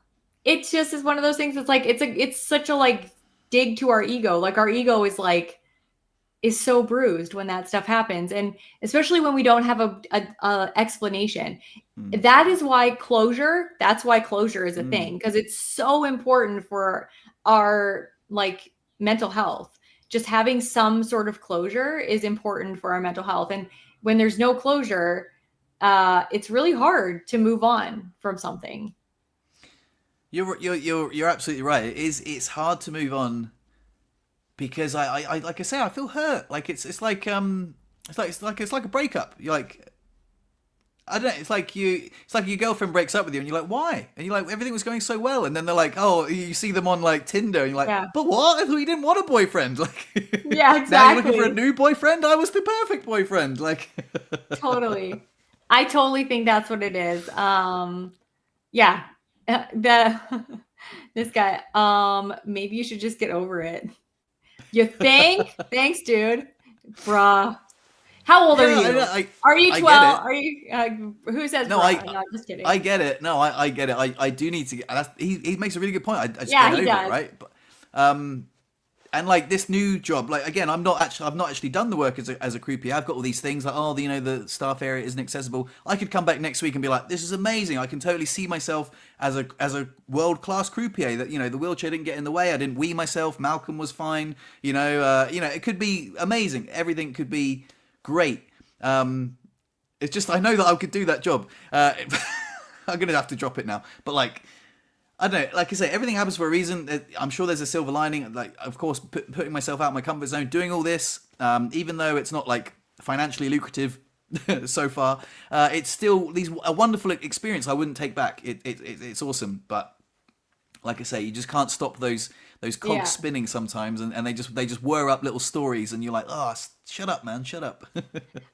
it just is one of those things. It's like it's such a like dig to our ego. Like our ego is so bruised when that stuff happens. And especially when we don't have a explanation. That's why closure is a thing. Because it's so important for our like mental health. Just having some sort of closure is important for our mental health. And when there's no closure, it's really hard to move on from something. You're absolutely right. It's hard to move on. Because I like I say, I feel hurt. Like it's like a breakup. You're like, I don't know. It's like your girlfriend breaks up with you, and you're like, why? And you're like, everything was going so well, and then they're like, oh, you see them on like Tinder, and you're like, but what? I thought you didn't want a boyfriend. Like, yeah, exactly. Now you're looking for a new boyfriend. I was the perfect boyfriend. Like, totally. I totally think that's what it is. Yeah, this guy. Maybe you should just get over it. You think? Thanks, dude. Bruh. How old are you? Are you 12? Are you? Who says no? No, I'm just kidding. I get it. No, I get it. I do need to get. He makes a really good point. I just get over it, right? But, and like this new job, like again, I've not actually done the work as a croupier. I've got all these things like, oh, the staff area isn't accessible. I could come back next week and be like, this is amazing. I can totally see myself as a world-class croupier. That the wheelchair didn't get in the way. I didn't wee myself. Malcolm was fine. It could be amazing. Everything could be great. It's just I know that I could do that job. I'm gonna have to drop it now, but like. I don't know, like I say, everything happens for a reason. I'm sure there's a silver lining. Like, of course, putting myself out of my comfort zone, doing all this, even though it's not like financially lucrative so far, it's still a wonderful experience I wouldn't take back. It's awesome, but like I say, you just can't stop those those cogs Yeah. spinning sometimes, and they just whir up little stories, and you're like, oh, shut up, man, shut up.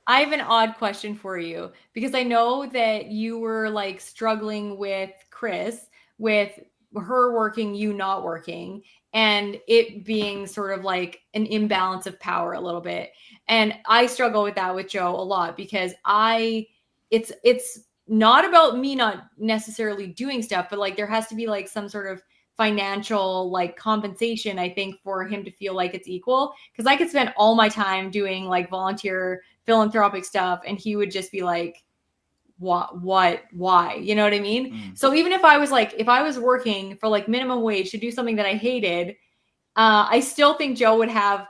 I have an odd question for you because I know that you were like struggling with Chris, with her working, you not working, and it being sort of like an imbalance of power a little bit. And I struggle with that with Joe a lot because it's not about me not necessarily doing stuff, but like there has to be like some sort of financial like compensation, I think, for him to feel like it's equal. Because I could spend all my time doing like volunteer philanthropic stuff and he would just be like, what why, you know what I mean? Mm. So even if I was like, if I was working for like minimum wage to do something that I hated, I still think Joe would have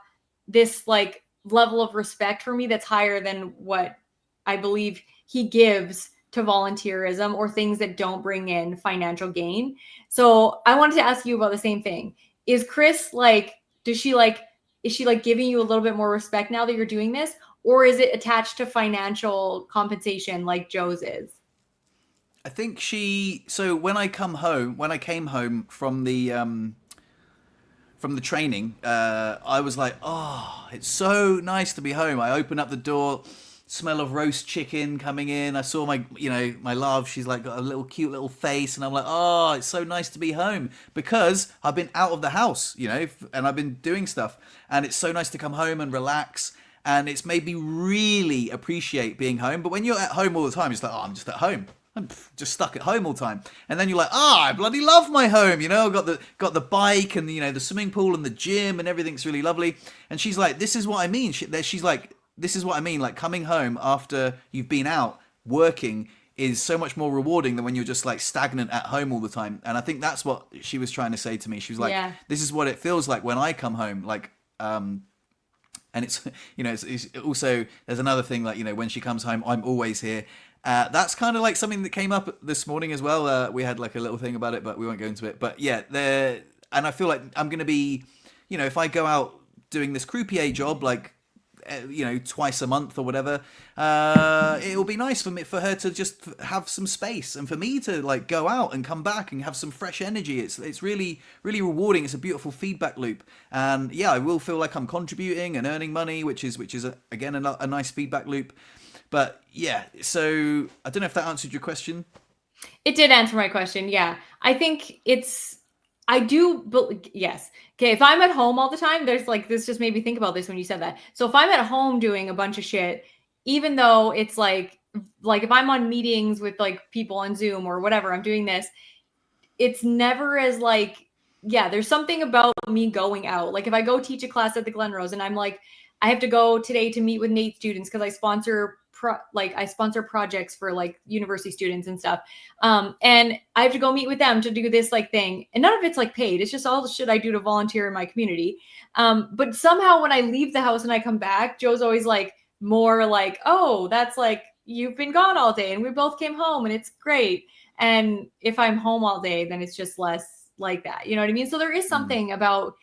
this like level of respect for me that's higher than what I believe he gives to volunteerism or things that don't bring in financial gain. So I wanted to ask you about the same thing. Is Chris like, does she like, is she like giving you a little bit more respect now that you're doing this? Or is it attached to financial compensation like Joe's is? I think so when I came home from the training, I was like, oh, it's so nice to be home. I opened up the door, smell of roast chicken coming in. I saw my love. She's like got a little cute little face, and I'm like, oh, it's so nice to be home because I've been out of the house, and I've been doing stuff, and it's so nice to come home and relax. And it's made me really appreciate being home. But when you're at home all the time, it's like, oh, I'm just at home. I'm just stuck at home all the time, and then you're like, I bloody love my home. I've got the bike and the swimming pool and the gym and everything's really lovely. And she's like, this is what I mean. She's like, this is what I mean. Like coming home after you've been out working is so much more rewarding than when you're just like stagnant at home all the time. And I think that's what she was trying to say to me. She was like, Yeah. this is what it feels like when I come home. Like, and it's it's also there's another thing like when she comes home, I'm always here. That's kind of like something that came up this morning as well. We had like a little thing about it, but we won't go into it. But yeah, there, and I feel like I'm going to be, if I go out doing this croupier job, like, twice a month or whatever, it will be nice for her to just have some space and for me to like go out and come back and have some fresh energy. It's really, really rewarding. It's a beautiful feedback loop. And yeah, I will feel like I'm contributing and earning money, which is again, a nice feedback loop. But yeah, so I don't know if that answered your question. It did answer my question. Yeah. I think I do, but yes. Okay. If I'm at home all the time, there's like, this just made me think about this when you said that. So if I'm at home doing a bunch of shit, even though it's like if I'm on meetings with like people on Zoom or whatever, I'm doing this, it's never as like, yeah, there's something about me going out. Like if I go teach a class at the Glen Rose and I'm like, I have to go today to meet with NATE students because I sponsor projects for like university students and stuff. And I have to go meet with them to do this like thing. And none of it's like paid. It's just all the shit I do to volunteer in my community. But somehow when I leave the house and I come back, Joe's always like more like, oh, that's like, you've been gone all day and we both came home and it's great. And if I'm home all day, then it's just less like that. You know what I mean? So there is something about,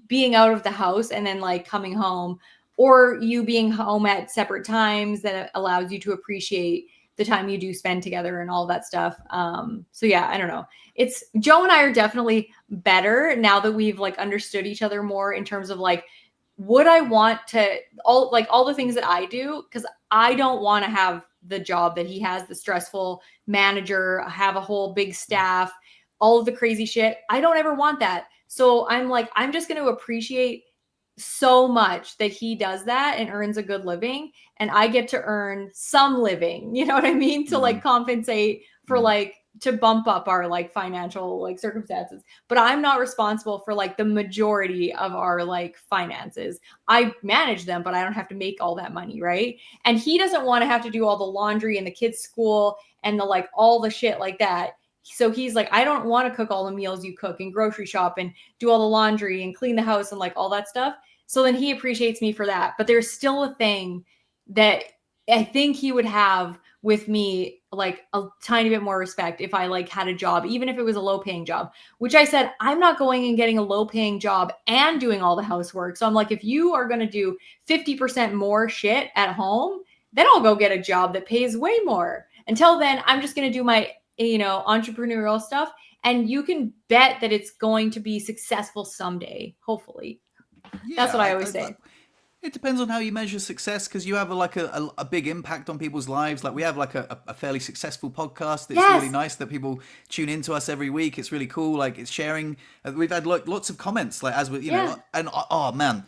being out of the house and then like coming home, or you being home at separate times that allows you to appreciate the time you do spend together and all that stuff. So yeah, I don't know. It's Joe and I are definitely better now that we've like understood each other more in terms of like, would I want to all the things that I do? Cause I don't want to have the job that he has, the stressful manager, have a whole big staff, all of the crazy shit. I don't ever want that. So I'm like, I'm just going to appreciate so much that he does that and earns a good living. And I get to earn some living, you know what I mean? To like compensate for like, to bump up our like financial like circumstances. But I'm not responsible for like the majority of our like finances. I manage them, but I don't have to make all that money. Right. And he doesn't want to have to do all the laundry and the kids' school and the like all the shit like that. So he's like, I don't want to cook all the meals you cook and grocery shop and do all the laundry and clean the house and like all that stuff. So then he appreciates me for that. But there's still a thing that I think he would have with me, like a tiny bit more respect if I like had a job, even if it was a low paying job, which I said, I'm not going and getting a low paying job and doing all the housework. So I'm like, if you are going to do 50% more shit at home, then I'll go get a job that pays way more. Until then, I'm just going to do my entrepreneurial stuff. and you can bet that it's going to be successful someday, hopefully. That's Yeah, what I always say. it depends on how you measure success because you have a big impact on people's lives. Like we have like a fairly successful podcast. It's really Yes. nice that people tune into us every week. It's really cool. Like it's sharing. We've had like lots of comments. Like as we, Yeah. and oh man,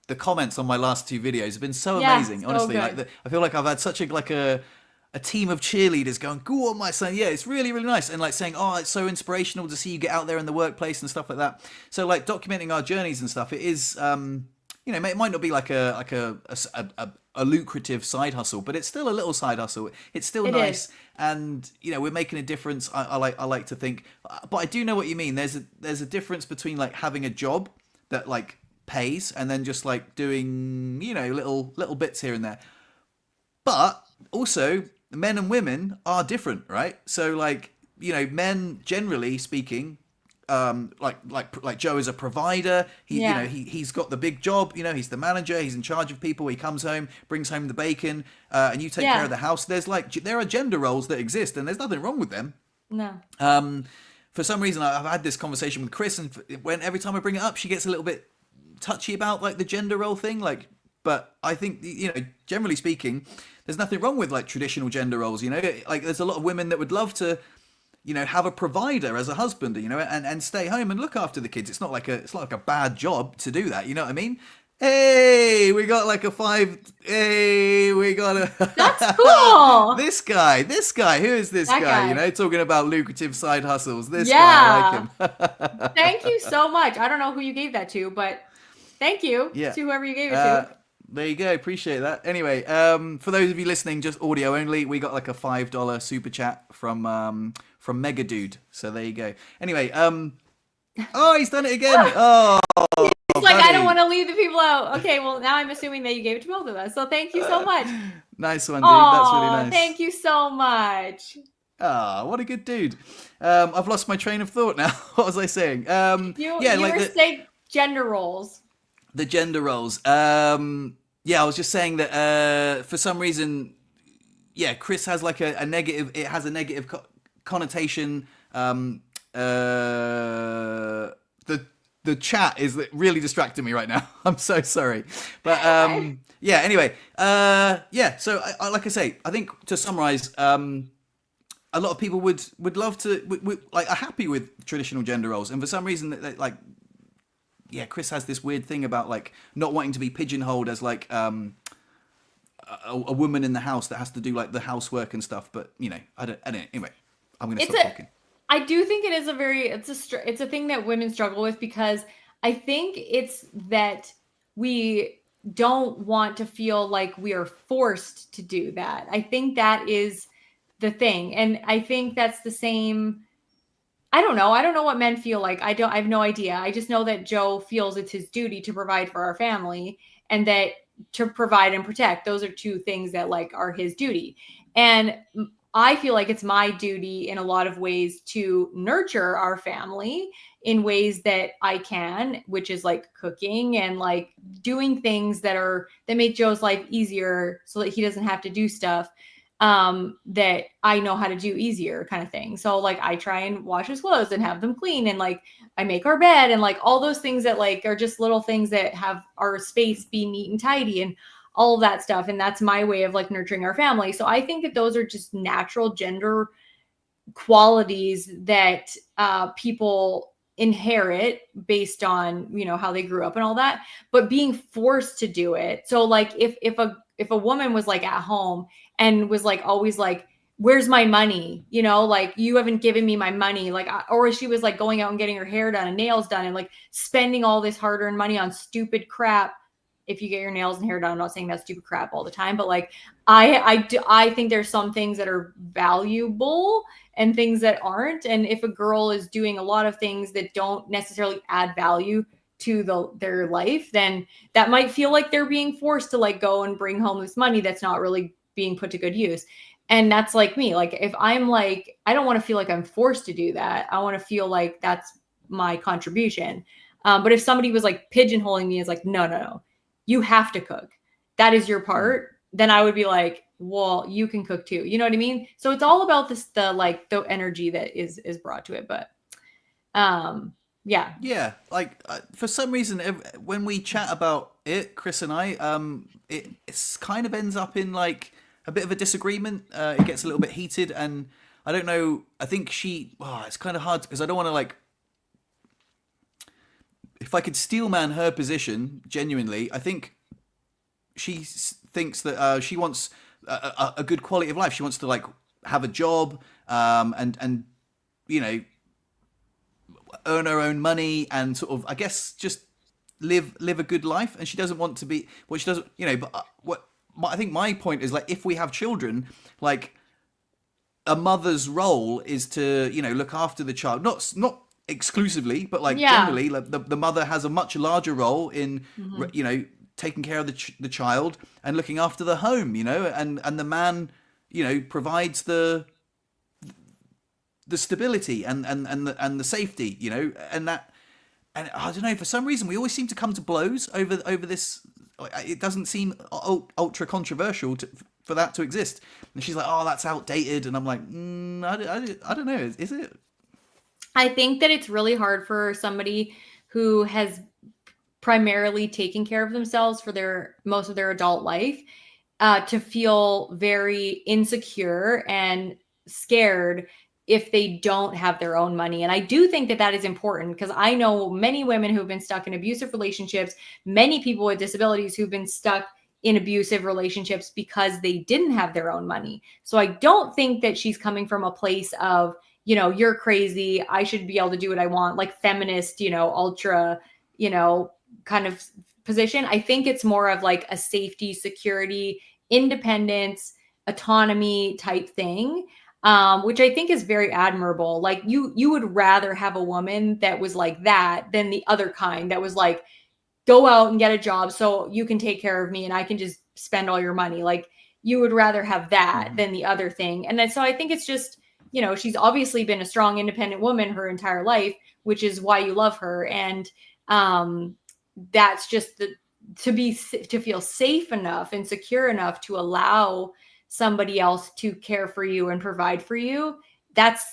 the comments on my last two videos have been so Yeah. amazing. So Honestly, good. I feel like I've had such a team of cheerleaders going, go on, my son. Yeah, it's really, really nice. And like saying, oh, it's so inspirational to see you get out there in the workplace and stuff like that. So like documenting our journeys and stuff, it is, it might not be like a lucrative side hustle, but it's still a little side hustle. It's still It is. nice. And, we're making a difference. I like to think, but I do know what you mean. There's a difference between like having a job that like pays and then just like doing, little bits here and there. But also, men and women are different, right? So, like, men generally speaking, like Joe is a provider. Yeah. He's got the big job. He's the manager. He's in charge of people. He comes home, brings home the bacon, and you take care Yeah. of the house. There are gender roles that exist, and there's nothing wrong with them. No. For some reason, I've had this conversation with Chris, and when every time I bring it up, she gets a little bit touchy about like the gender role thing. Like, but I think generally speaking, there's nothing wrong with like traditional gender roles. Like there's a lot of women that would love to, have a provider as a husband, and stay home and look after the kids. It's not like a bad job to do that. You know what I mean? Hey, we got like a 5. Hey, we got a. That's cool. This guy. Who is this That guy. Talking about lucrative side hustles. This guy, Yeah. I like him. Thank you so much. I don't know who you gave that to, but thank you Yeah. to whoever you gave it to. There you go. Appreciate that. Anyway, for those of you listening, just audio only, we got like a $5 super chat from Mega Dude. So there you go. Anyway, oh, he's done it again. Oh, It's like, I buddy. don't want to leave the people out. Okay, well, now I'm assuming that you gave it to both of us. So thank you so much. Nice one, dude. That's really nice. Thank you so much. Ah, what a good dude. I've lost my train of thought now. What was I saying? You like were saying gender roles. the gender roles. I was just saying that for some reason, Chris has like a negative. It has a negative connotation. The chat is really distracting me right now. I'm so sorry, but Anyway, So like I say, I think to summarize, a lot of people would love to are happy with traditional gender roles, and for some reason, Chris has this weird thing about like not wanting to be pigeonholed as like a woman in the house that has to do like the housework and stuff. But I don't. Anyway, I'm gonna stop talking. I do think it is it's a thing that women struggle with, because I think it's that we don't want to feel like we are forced to do that. I think that is the thing. And I think that's the same. I don't know. I don't know what men feel like. I have no idea. I just know that Joe feels it's his duty to provide for our family, and that to provide and protect, those are two things that like are his duty. And I feel like it's my duty in a lot of ways to nurture our family in ways that I can, which is like cooking and like doing things that make Joe's life easier so that he doesn't have to do stuff that I know how to do easier, kind of thing. So like I try and wash his clothes and have them clean, and like I make our bed, and like all those things that like are just little things that have our space be neat and tidy and all of that stuff. And that's my way of like nurturing our family. So I think that those are just natural gender qualities that people inherit based on how they grew up and all that, but being forced to do it. So like if a woman was like at home and was like always like, where's my money, like you haven't given me my money, like, or she was like going out and getting her hair done and nails done and like spending all this hard-earned money on stupid crap. If you get your nails and hair done, I'm not saying that's stupid crap all the time, but like I think there's some things that are valuable and things that aren't. And if a girl is doing a lot of things that don't necessarily add value to their life, then that might feel like they're being forced to like go and bring home this money that's not really being put to good use. And that's like me. Like if I'm like, I don't want to feel like I'm forced to do that. I want to feel like that's my contribution. But if somebody was like pigeonholing me as like, no, you have to cook, that is your part, then I would be like, well, you can cook too. You know what I mean? So it's all about the energy that is brought to it. But Yeah. Yeah, like for some reason, when we chat about it, Chris and I, it's kind of ends up in like a bit of a disagreement. It gets a little bit heated, and I don't know. I think it's kind of hard because I don't want to like. If I could steel man her position, genuinely, I think thinks that she wants a good quality of life. She wants to like have a job, and you know earn her own money and sort of I guess just live a good life. And she doesn't want to be she doesn't but I think my point is like if we have children, like a mother's role is to look after the child, not exclusively, but like Yeah. generally like the mother has a much larger role in Hmm. taking care of the child and looking after the home, and the man provides the stability and the safety, and that. And I don't know, for some reason we always seem to come to blows over this. It doesn't seem ultra controversial for that to exist. And she's like, "Oh, that's outdated," and I'm like, I don't know, is it? I think that it's really hard for somebody who has primarily taken care of themselves for their most of their adult life to feel very insecure and scared if they don't have their own money. And I do think that that is important because I know many women who've been stuck in abusive relationships, many people with disabilities who've been stuck in abusive relationships because they didn't have their own money. So I don't think that she's coming from a place of, you're crazy, I should be able to do what I want, like feminist, ultra, you know, kind of position. I think it's more of like a safety, security, independence, autonomy type thing, which I think is very admirable. Like you would rather have a woman that was like that than the other kind that was like, go out and get a job so you can take care of me and I can just spend all your money. Like you would rather have that Mm-hmm. than the other thing. And then so I think it's just, she's obviously been a strong, independent woman her entire life, which is why you love her. And that's just to feel safe enough and secure enough to allow somebody else to care for you and provide for you. That's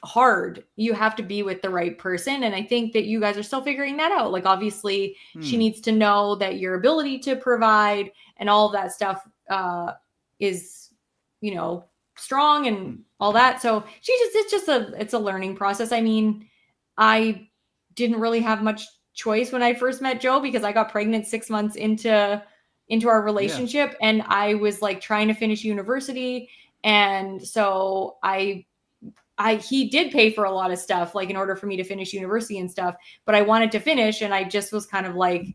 hard. You have to be with the right person. And I think that you guys are still figuring that out. Like, obviously, she Hmm. needs to know that your ability to provide and all of that stuff is, strong Hmm. and all that. So it's a learning process. I mean, I didn't really have much choice when I first met Joe because I got pregnant 6 months into our Yeah. relationship and I was like trying to finish university. And so he did pay for a lot of stuff, like in order for me to finish university and stuff, but I wanted to finish. And I just was kind of like,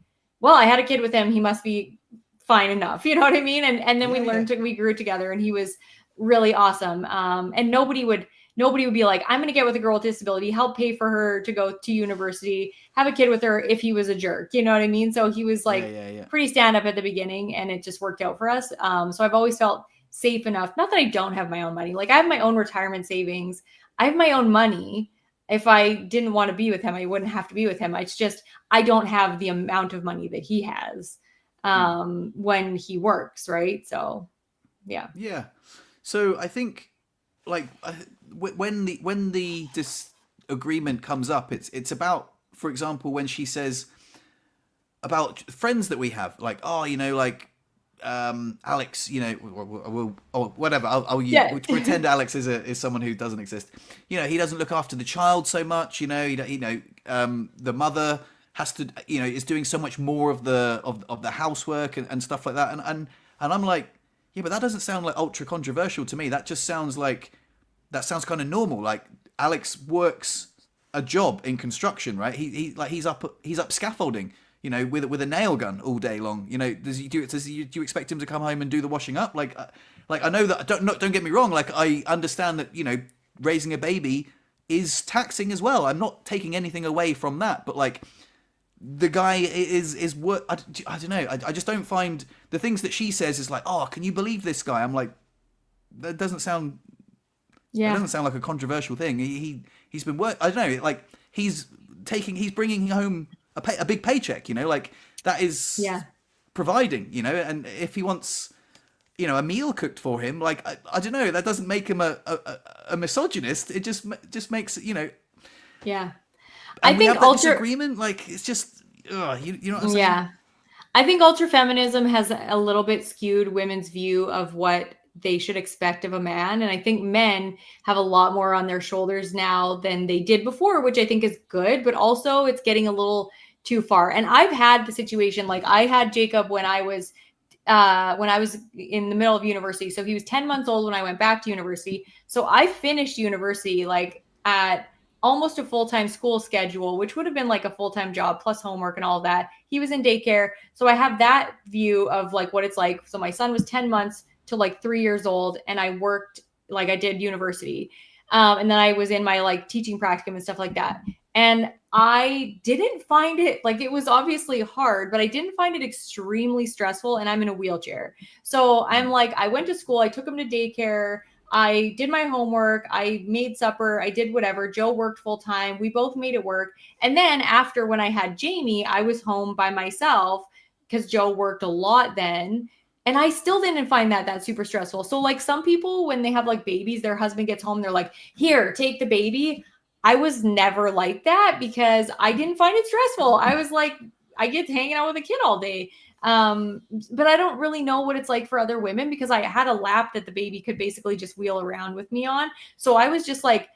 well, I had a kid with him. He must be fine enough. You know what I mean? And then Yeah. Yeah. we grew together and he was really awesome. And nobody would be like, I'm going to get with a girl with disability, help pay for her to go to university, have a kid with her if he was a jerk. You know what I mean? So he was Yeah. like Yeah. Yeah. pretty stand up at the beginning and it just worked out for us. So I've always felt safe enough. Not that I don't have my own money. Like I have my own retirement savings. I have my own money. If I didn't want to be with him, I wouldn't have to be with him. It's just I don't have the amount of money that he has Hmm. when he works, right? So yeah. Yeah. So I think like when the disagreement comes up, it's about, for example, when she says about friends that we have, like, oh, like Alex, or whatever. Yeah. We'll pretend Alex is someone who doesn't exist. He doesn't look after the child so much. The mother has to, is doing so much more of the housework and stuff like that. And I'm like, yeah, but that doesn't sound like ultra controversial to me. That sounds kind of normal. Like Alex works a job in construction, right? He's up scaffolding, with a nail gun all day long. Do you expect him to come home and do the washing up? Like I know that don't get me wrong. Like I understand that raising a baby is taxing as well. I'm not taking anything away from that, but like the guy is work. I don't know. I just don't find the things that she says is like, oh, can you believe this guy? I'm like, that doesn't sound that Yeah. doesn't sound like a controversial thing. He's been work. I don't know. Like he's bringing home a big paycheck. Like that is Yeah. providing. And if he wants a meal cooked for him, like I don't know, that doesn't make him a misogynist. It just makes Yeah. I and we think have that ultra, disagreement. Like it's just, you know what I'm saying? yeah. I think ultra feminism has a little bit skewed women's view of what they should expect of a man. And I think men have a lot more on their shoulders now than they did before, which I think is good, but also it's getting a little too far. And I've had the situation, like I had Jacob when I was in the middle of university. So he was 10 months old when I went back to university. So I finished university like at almost a full-time school schedule, which would have been like a full-time job plus homework and all of that. He was in daycare. So I have that view of like what it's like. So my son was 10 months to like 3 years old, and I worked like I did university. And then I was in my like teaching practicum and stuff like that. And I didn't find it like it was obviously hard, but I didn't find it extremely stressful. And I'm in a wheelchair. So I'm like, I went to school, I took him to daycare, I did my homework, I made supper, I did whatever. Joe worked full time. We both made it work. And then after when I had Jamie, I was home by myself because Joe worked a lot then. And I still didn't find that super stressful. So like some people, when they have like babies, their husband gets home, they're like, here, take the baby. I was never like that because I didn't find it stressful. I was like, I get hanging out with a kid all day. But I don't really know what it's like for other women because I had a lap that the baby could basically just wheel around with me on. So I was just like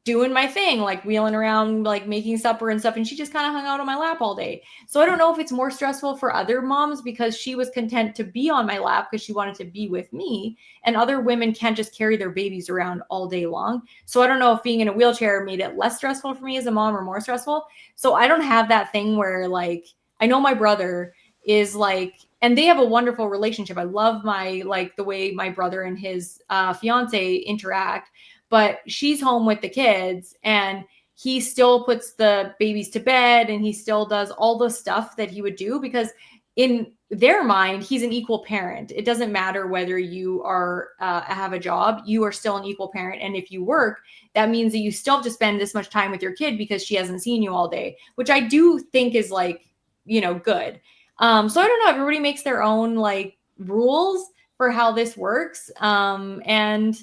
doing my thing, like wheeling around, like making supper and stuff. And she just kind of hung out on my lap all day. So I don't know if it's more stressful for other moms because she was content to be on my lap because she wanted to be with me. And other women can't just carry their babies around all day long. So I don't know if being in a wheelchair made it less stressful for me as a mom or more stressful. So I don't have that thing where like, I know my brother is like, and they have a wonderful relationship. I love like the way my brother and his fiance interact, but she's home with the kids and he still puts the babies to bed and he still does all the stuff that he would do because in their mind, he's an equal parent. It doesn't matter whether you are have a job, you are still an equal parent. And if you work, that means that you still have to spend this much time with your kid because she hasn't seen you all day, which I do think is like, good. So I don't know. Everybody makes their own like rules for how this works. And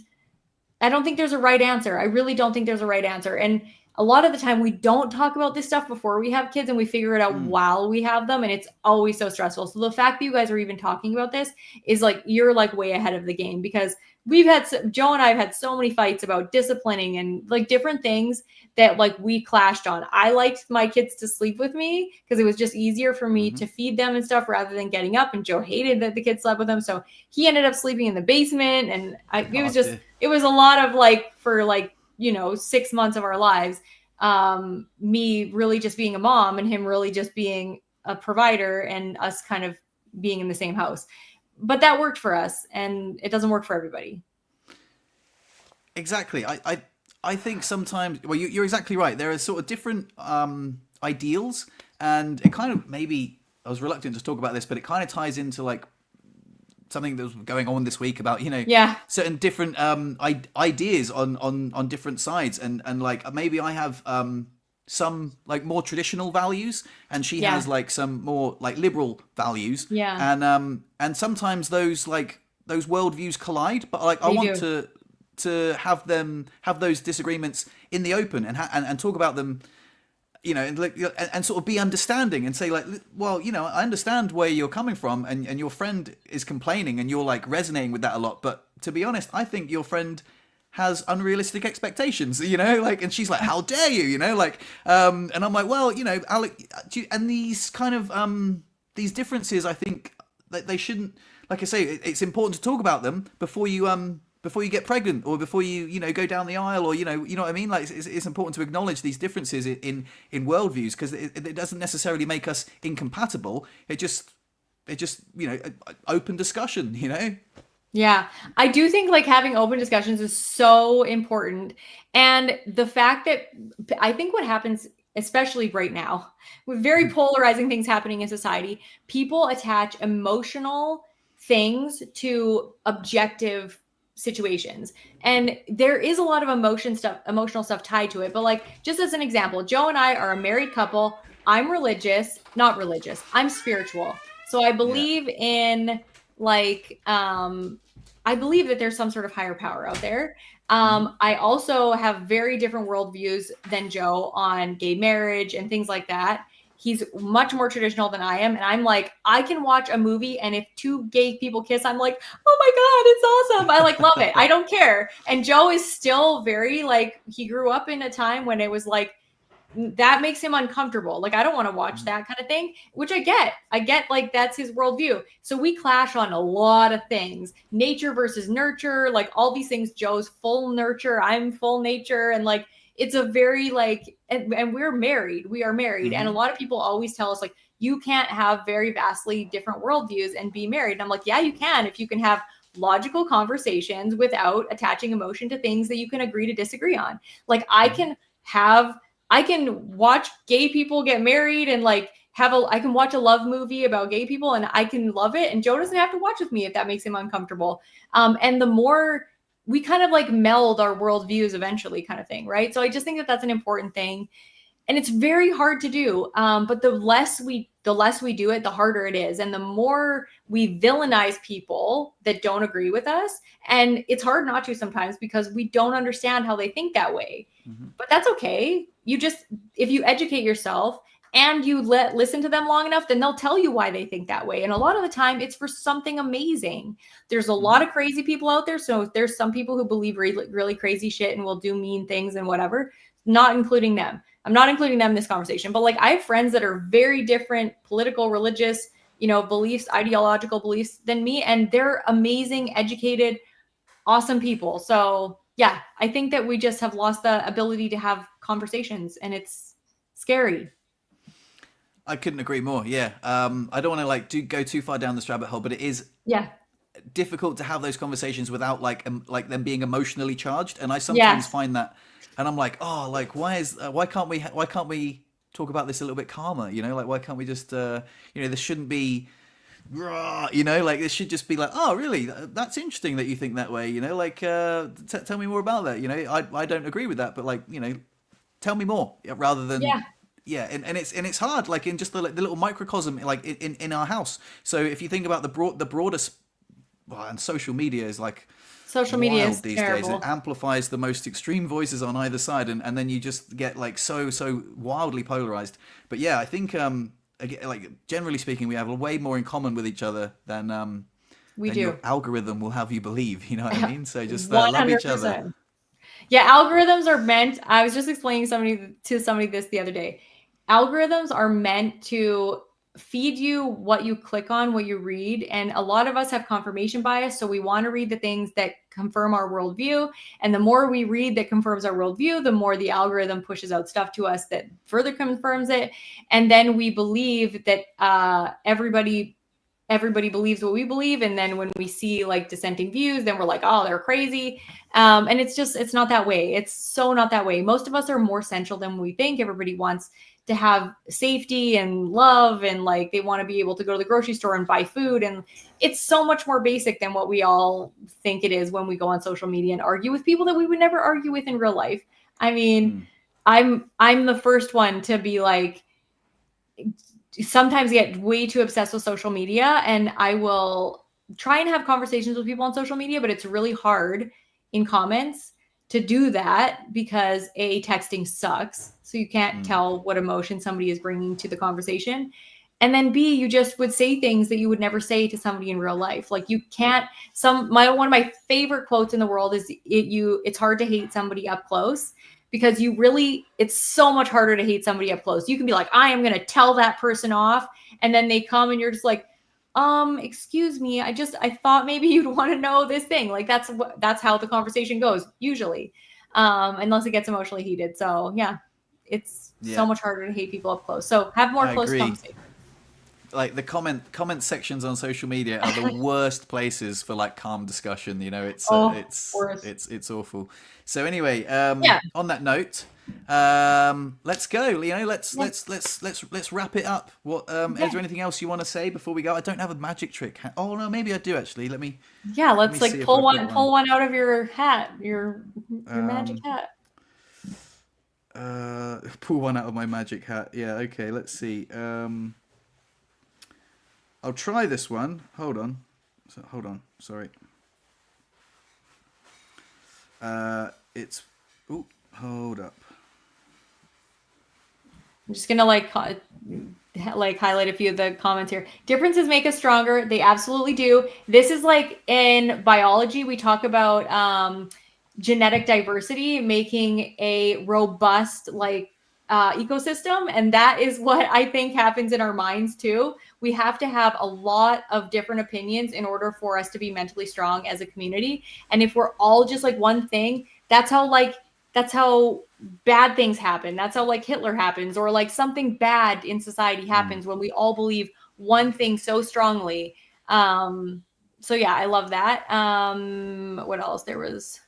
I don't think there's a right answer. I really don't think there's a right answer. And a lot of the time we don't talk about this stuff before we have kids and we figure it out while we have them. And it's always so stressful. So the fact that you guys are even talking about this is like, you're like way ahead of the game because Joe and I have had so many fights about disciplining and like different things that like we clashed on. I liked my kids to sleep with me because it was just easier for me to feed them and stuff rather than getting up. And Joe hated that the kids slept with him. So he ended up sleeping in the basement. And it was a lot of like, for like, 6 months of our lives, me really just being a mom and him really just being a provider and us kind of being in the same house. But that worked for us and it doesn't work for everybody. Exactly. I think sometimes, well, you're exactly right. There are sort of different ideals, and it kind of maybe I was reluctant to talk about this, but it kind of ties into like something that was going on this week about certain different ideas on different sides, and like maybe I have some like more traditional values, and she has like some more like liberal values, and sometimes those worldviews collide, but like I want to have those disagreements in the open and talk about them, and sort of be understanding and say like, well, I understand where you're coming from, and your friend is complaining and you're like resonating with that a lot, but to be honest, I think your friend has unrealistic expectations, and she's like, how dare you, and I'm like, well, Alec, and these kind of these differences, I think that they shouldn't, like I say, it's important to talk about them before you get pregnant or before you go down the aisle, or you know what I mean, like it's important to acknowledge these differences in worldviews, because it doesn't necessarily make us incompatible. It just open discussion. Yeah, I do think like having open discussions is so important. And the fact that I think what happens, especially right now, with very polarizing things happening in society, people attach emotional things to objective situations. And there is a lot of emotional stuff tied to it. But like, just as an example, Joe and I are a married couple. I'm not religious. I'm spiritual. So I believe in like, I believe that there's some sort of higher power out there. Hmm. I also have very different worldviews than Joe on gay marriage and things like that. He's much more traditional than I am. And I'm like, I can watch a movie, and if two gay people kiss, I'm like, oh my God, it's awesome. I like love it. I don't care. And Joe is still very like, he grew up in a time when it was like, that makes him uncomfortable. Like, I don't want to watch that kind of thing, which I get. I get like that's his worldview. So we clash on a lot of things, nature versus nurture, like all these things. Joe's full nurture, I'm full nature. And like, it's a very like, and we're married. We are married. And a Hmm. lot of people always tell us, like, you can't have very vastly different worldviews and be married. And I'm like, yeah, you can, if you can have logical conversations without attaching emotion to things that you can agree to disagree on. Like, I can watch gay people get married and like I can watch a love movie about gay people and I can love it. And Joe doesn't have to watch with me if that makes him uncomfortable. And the more we kind of like meld our worldviews eventually, kind of thing, right? So I just think that that's an important thing, and it's very hard to do. But the less we do it, the harder it is, and the more we villainize people that don't agree with us. And it's hard not to sometimes because we don't understand how they think that way. Hmm. But that's okay. You just, if you educate yourself and you listen to them long enough, then they'll tell you why they think that way. And a lot of the time it's for something amazing. There's a lot Hmm. of crazy people out there. So there's some people who believe really, really crazy shit and will do mean things and whatever, not including them. I'm not including them in this conversation, but like, I have friends that are very different political, religious, beliefs, ideological beliefs than me, and they're amazing, educated, awesome people. So yeah, I think that we just have lost the ability to have conversations, and it's scary. I couldn't agree more. Yeah. I don't want to like go too far down this rabbit hole, but it is Yeah. difficult to have those conversations without like them being emotionally charged. And I sometimes Yes. find that, and I'm like, oh, like why can't we talk about this a little bit calmer? Like why can't we just this shouldn't be rah, like this should just be like, oh, really? That's interesting that you think that way. Like tell me more about that. I don't agree with that, but like tell me more, rather than Yeah. yeah. And it's hard, like in just the little microcosm, like in our house. So if you think about the broader well, and social media is like Social media wild is these days. It terrible. amplifies the most extreme voices on either side, and then you just get like so wildly polarized. But yeah, I think like generally speaking, we have way more in common with each other We than your do. algorithm will have you believe. You know what I mean? So just love each other. 100%. Yeah, algorithms are meant, I was just explaining somebody this the other day. Algorithms are meant to feed you what you click on, what you read. And a lot of us have confirmation bias. So we want to read the things that confirm our worldview. And the more we read that confirms our worldview, the more the algorithm pushes out stuff to us that further confirms it. And then we believe that everybody believes what we believe. And then when we see like dissenting views, then we're like, oh, they're crazy. And it's not that way. It's so not that way. Most of us are more central than we think. Everybody wants to have safety and love, and like they want to be able to go to the grocery store and buy food. And it's so much more basic than what we all think it is when we go on social media and argue with people that we would never argue with in real life. I mean, Mm, I'm the first one to be like, sometimes get way too obsessed with social media, and I will try and have conversations with people on social media, but it's really hard in comments to do that because texting sucks, so you can't mm. tell what emotion somebody is bringing to the conversation. And then B, you just would say things that you would never say to somebody in real life. Like, you can't, one of my favorite quotes in the world is it's hard to hate somebody up close, because it's so much harder to hate somebody up close. You can be like, I am going to tell that person off. And then they come and you're just like, excuse me. I thought maybe you'd want to know this thing. Like, that's how the conversation goes usually. Unless it gets emotionally heated. So yeah, it's so Yeah, much harder to hate people up close. So have more I close agree. conversations. Like the comment sections on social media are the worst places for like calm discussion. Oh, worse. It's awful. So anyway, Yeah. on that note, let's go. Yeah. Let's wrap it up. What is Yeah. there anything else you want to say before we go? I don't have a magic trick. Oh no, maybe I do actually. Yeah. Let me Let's see like if I've got pull one. one out of your hat, your magic Um, hat. pull one out of my magic hat. Yeah. Okay. Let's see. I'll try this one. Hold on. Sorry. It's. Oh, hold up. I'm just gonna like highlight a few of the comments here. Differences make us stronger. They absolutely do. This is like in biology, we talk about genetic diversity making a robust ecosystem, and that is what I think happens in our minds too. We have to have a lot of different opinions in order for us to be mentally strong as a community. And if we're all just like one thing, that's how bad things happen. That's how like Hitler happens, or like something bad in society happens when we all believe one thing so strongly. So yeah, I love that. What else? There was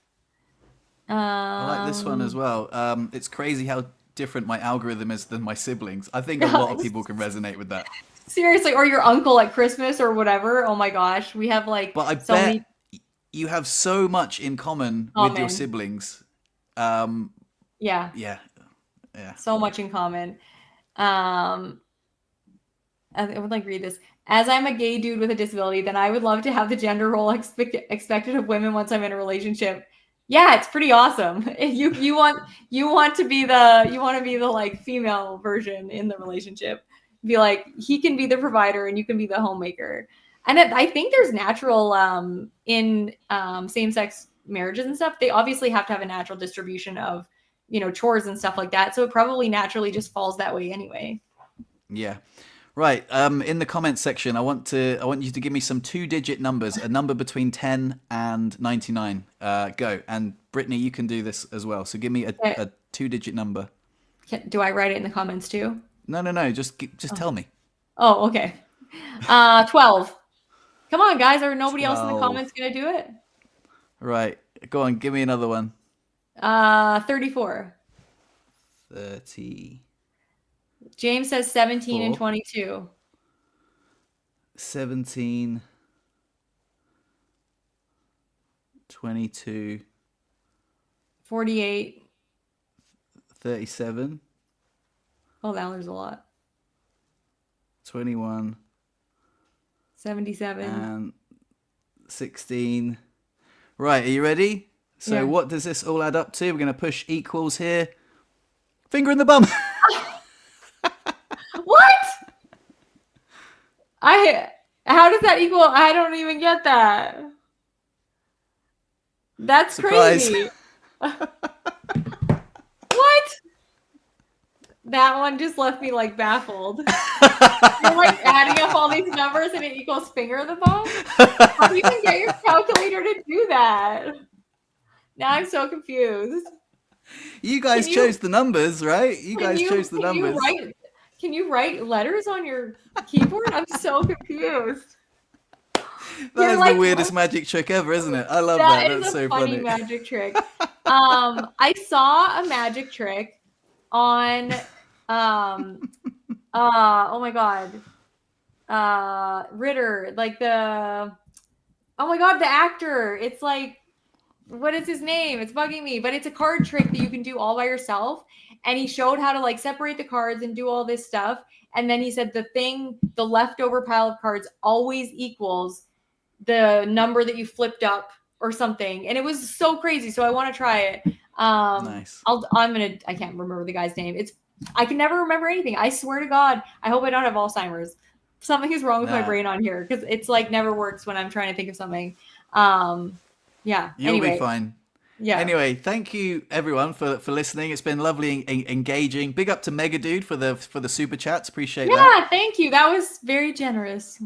I like this one as well. It's crazy how different my algorithm is than my siblings. I think a lot of people can resonate with that. seriously, or your uncle at Christmas or whatever. Oh my gosh, we have like But I so bet many you have so much in common with your siblings. Yeah, Yeah, yeah. so much in common. Um, I would like read this. As I'm a gay dude with a disability, then I would love to have the gender role expected of women once I'm in a relationship. Yeah, it's pretty awesome. You want to be the like female version in the relationship. Be like he can be the provider and you can be the homemaker. And I think there's natural in same sex marriages and stuff. They obviously have to have a natural distribution of chores and stuff like that. So it probably naturally just falls that way anyway. Yeah. Right. In the comments section, I want you to give me some 2-digit numbers, a number between 10 and 99. Go. And Brittany, you can do this as well. So give me a 2-digit number. Do I write it in the comments too? No. Just tell me. Oh, okay. 12. Come on, guys. Are nobody else in the 12. comments gonna do it? Right. Go on. Give me another one. 34. 30. James says 17 and 22. 17. 22. 48. 37. Oh, now there's a lot. 21. 77. And 16. Right, are you ready? So Yeah. what does this all add up to? We're going to push equals here. Finger in the bum. What? How does that equal? I don't even get that. That's Surprise. crazy. What? That one just left me like baffled. You're like adding up all these numbers and it equals finger in the bum? How do you even get your calculator to do that? Now I'm so confused. You guys chose the numbers, right? You guys chose the numbers. Can you write letters on your keyboard? I'm so confused. That is the weirdest magic trick ever, isn't it? I love that. That's so funny. Magic trick. I saw a magic trick on oh my god. Ritter, like oh my god, the actor. It's like, what is his name? It's bugging me, but it's a card trick that you can do all by yourself. And he showed how to like separate the cards and do all this stuff. And then he said the leftover pile of cards always equals the number that you flipped up or something. And it was so crazy. So I want to try it. Nice. I can't remember the guy's name. I can never remember anything. I swear to God. I hope I don't have Alzheimer's. Something is wrong with my brain on here because it's like never works when I'm trying to think of something. Yeah. You'll be fine. Yeah. Anyway, thank you everyone for listening. It's been lovely engaging. Big up to Mega Dude for the super chats. Appreciate that. Yeah, thank you. That was very generous.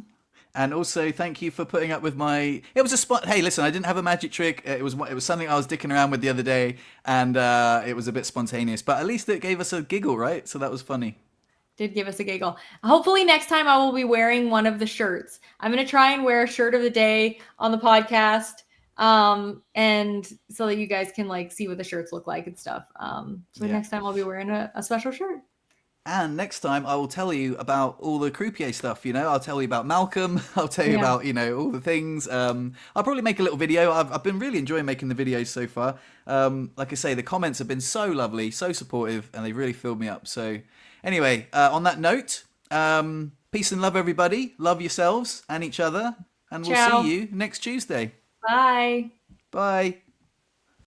And also thank you for putting up with my. It was a spot. Hey, listen, I didn't have a magic trick. It was something I was dicking around with the other day, and it was a bit spontaneous. But at least it gave us a giggle, right? So that was funny. Did give us a giggle. Hopefully next time I will be wearing one of the shirts. I'm gonna try and wear a shirt of the day on the podcast. And so that you guys can like see what the shirts look like and stuff. Next time I'll be wearing a special shirt. And next time I will tell you about all the Croupier stuff, I'll tell you about Malcolm. I'll tell you about, all the things. I'll probably make a little video. I've been really enjoying making the videos so far. Like I say, the comments have been so lovely, so supportive, and they really filled me up. So anyway, on that note, peace and love, everybody. Love yourselves and each other. And we'll see you next Tuesday. Bye. Bye.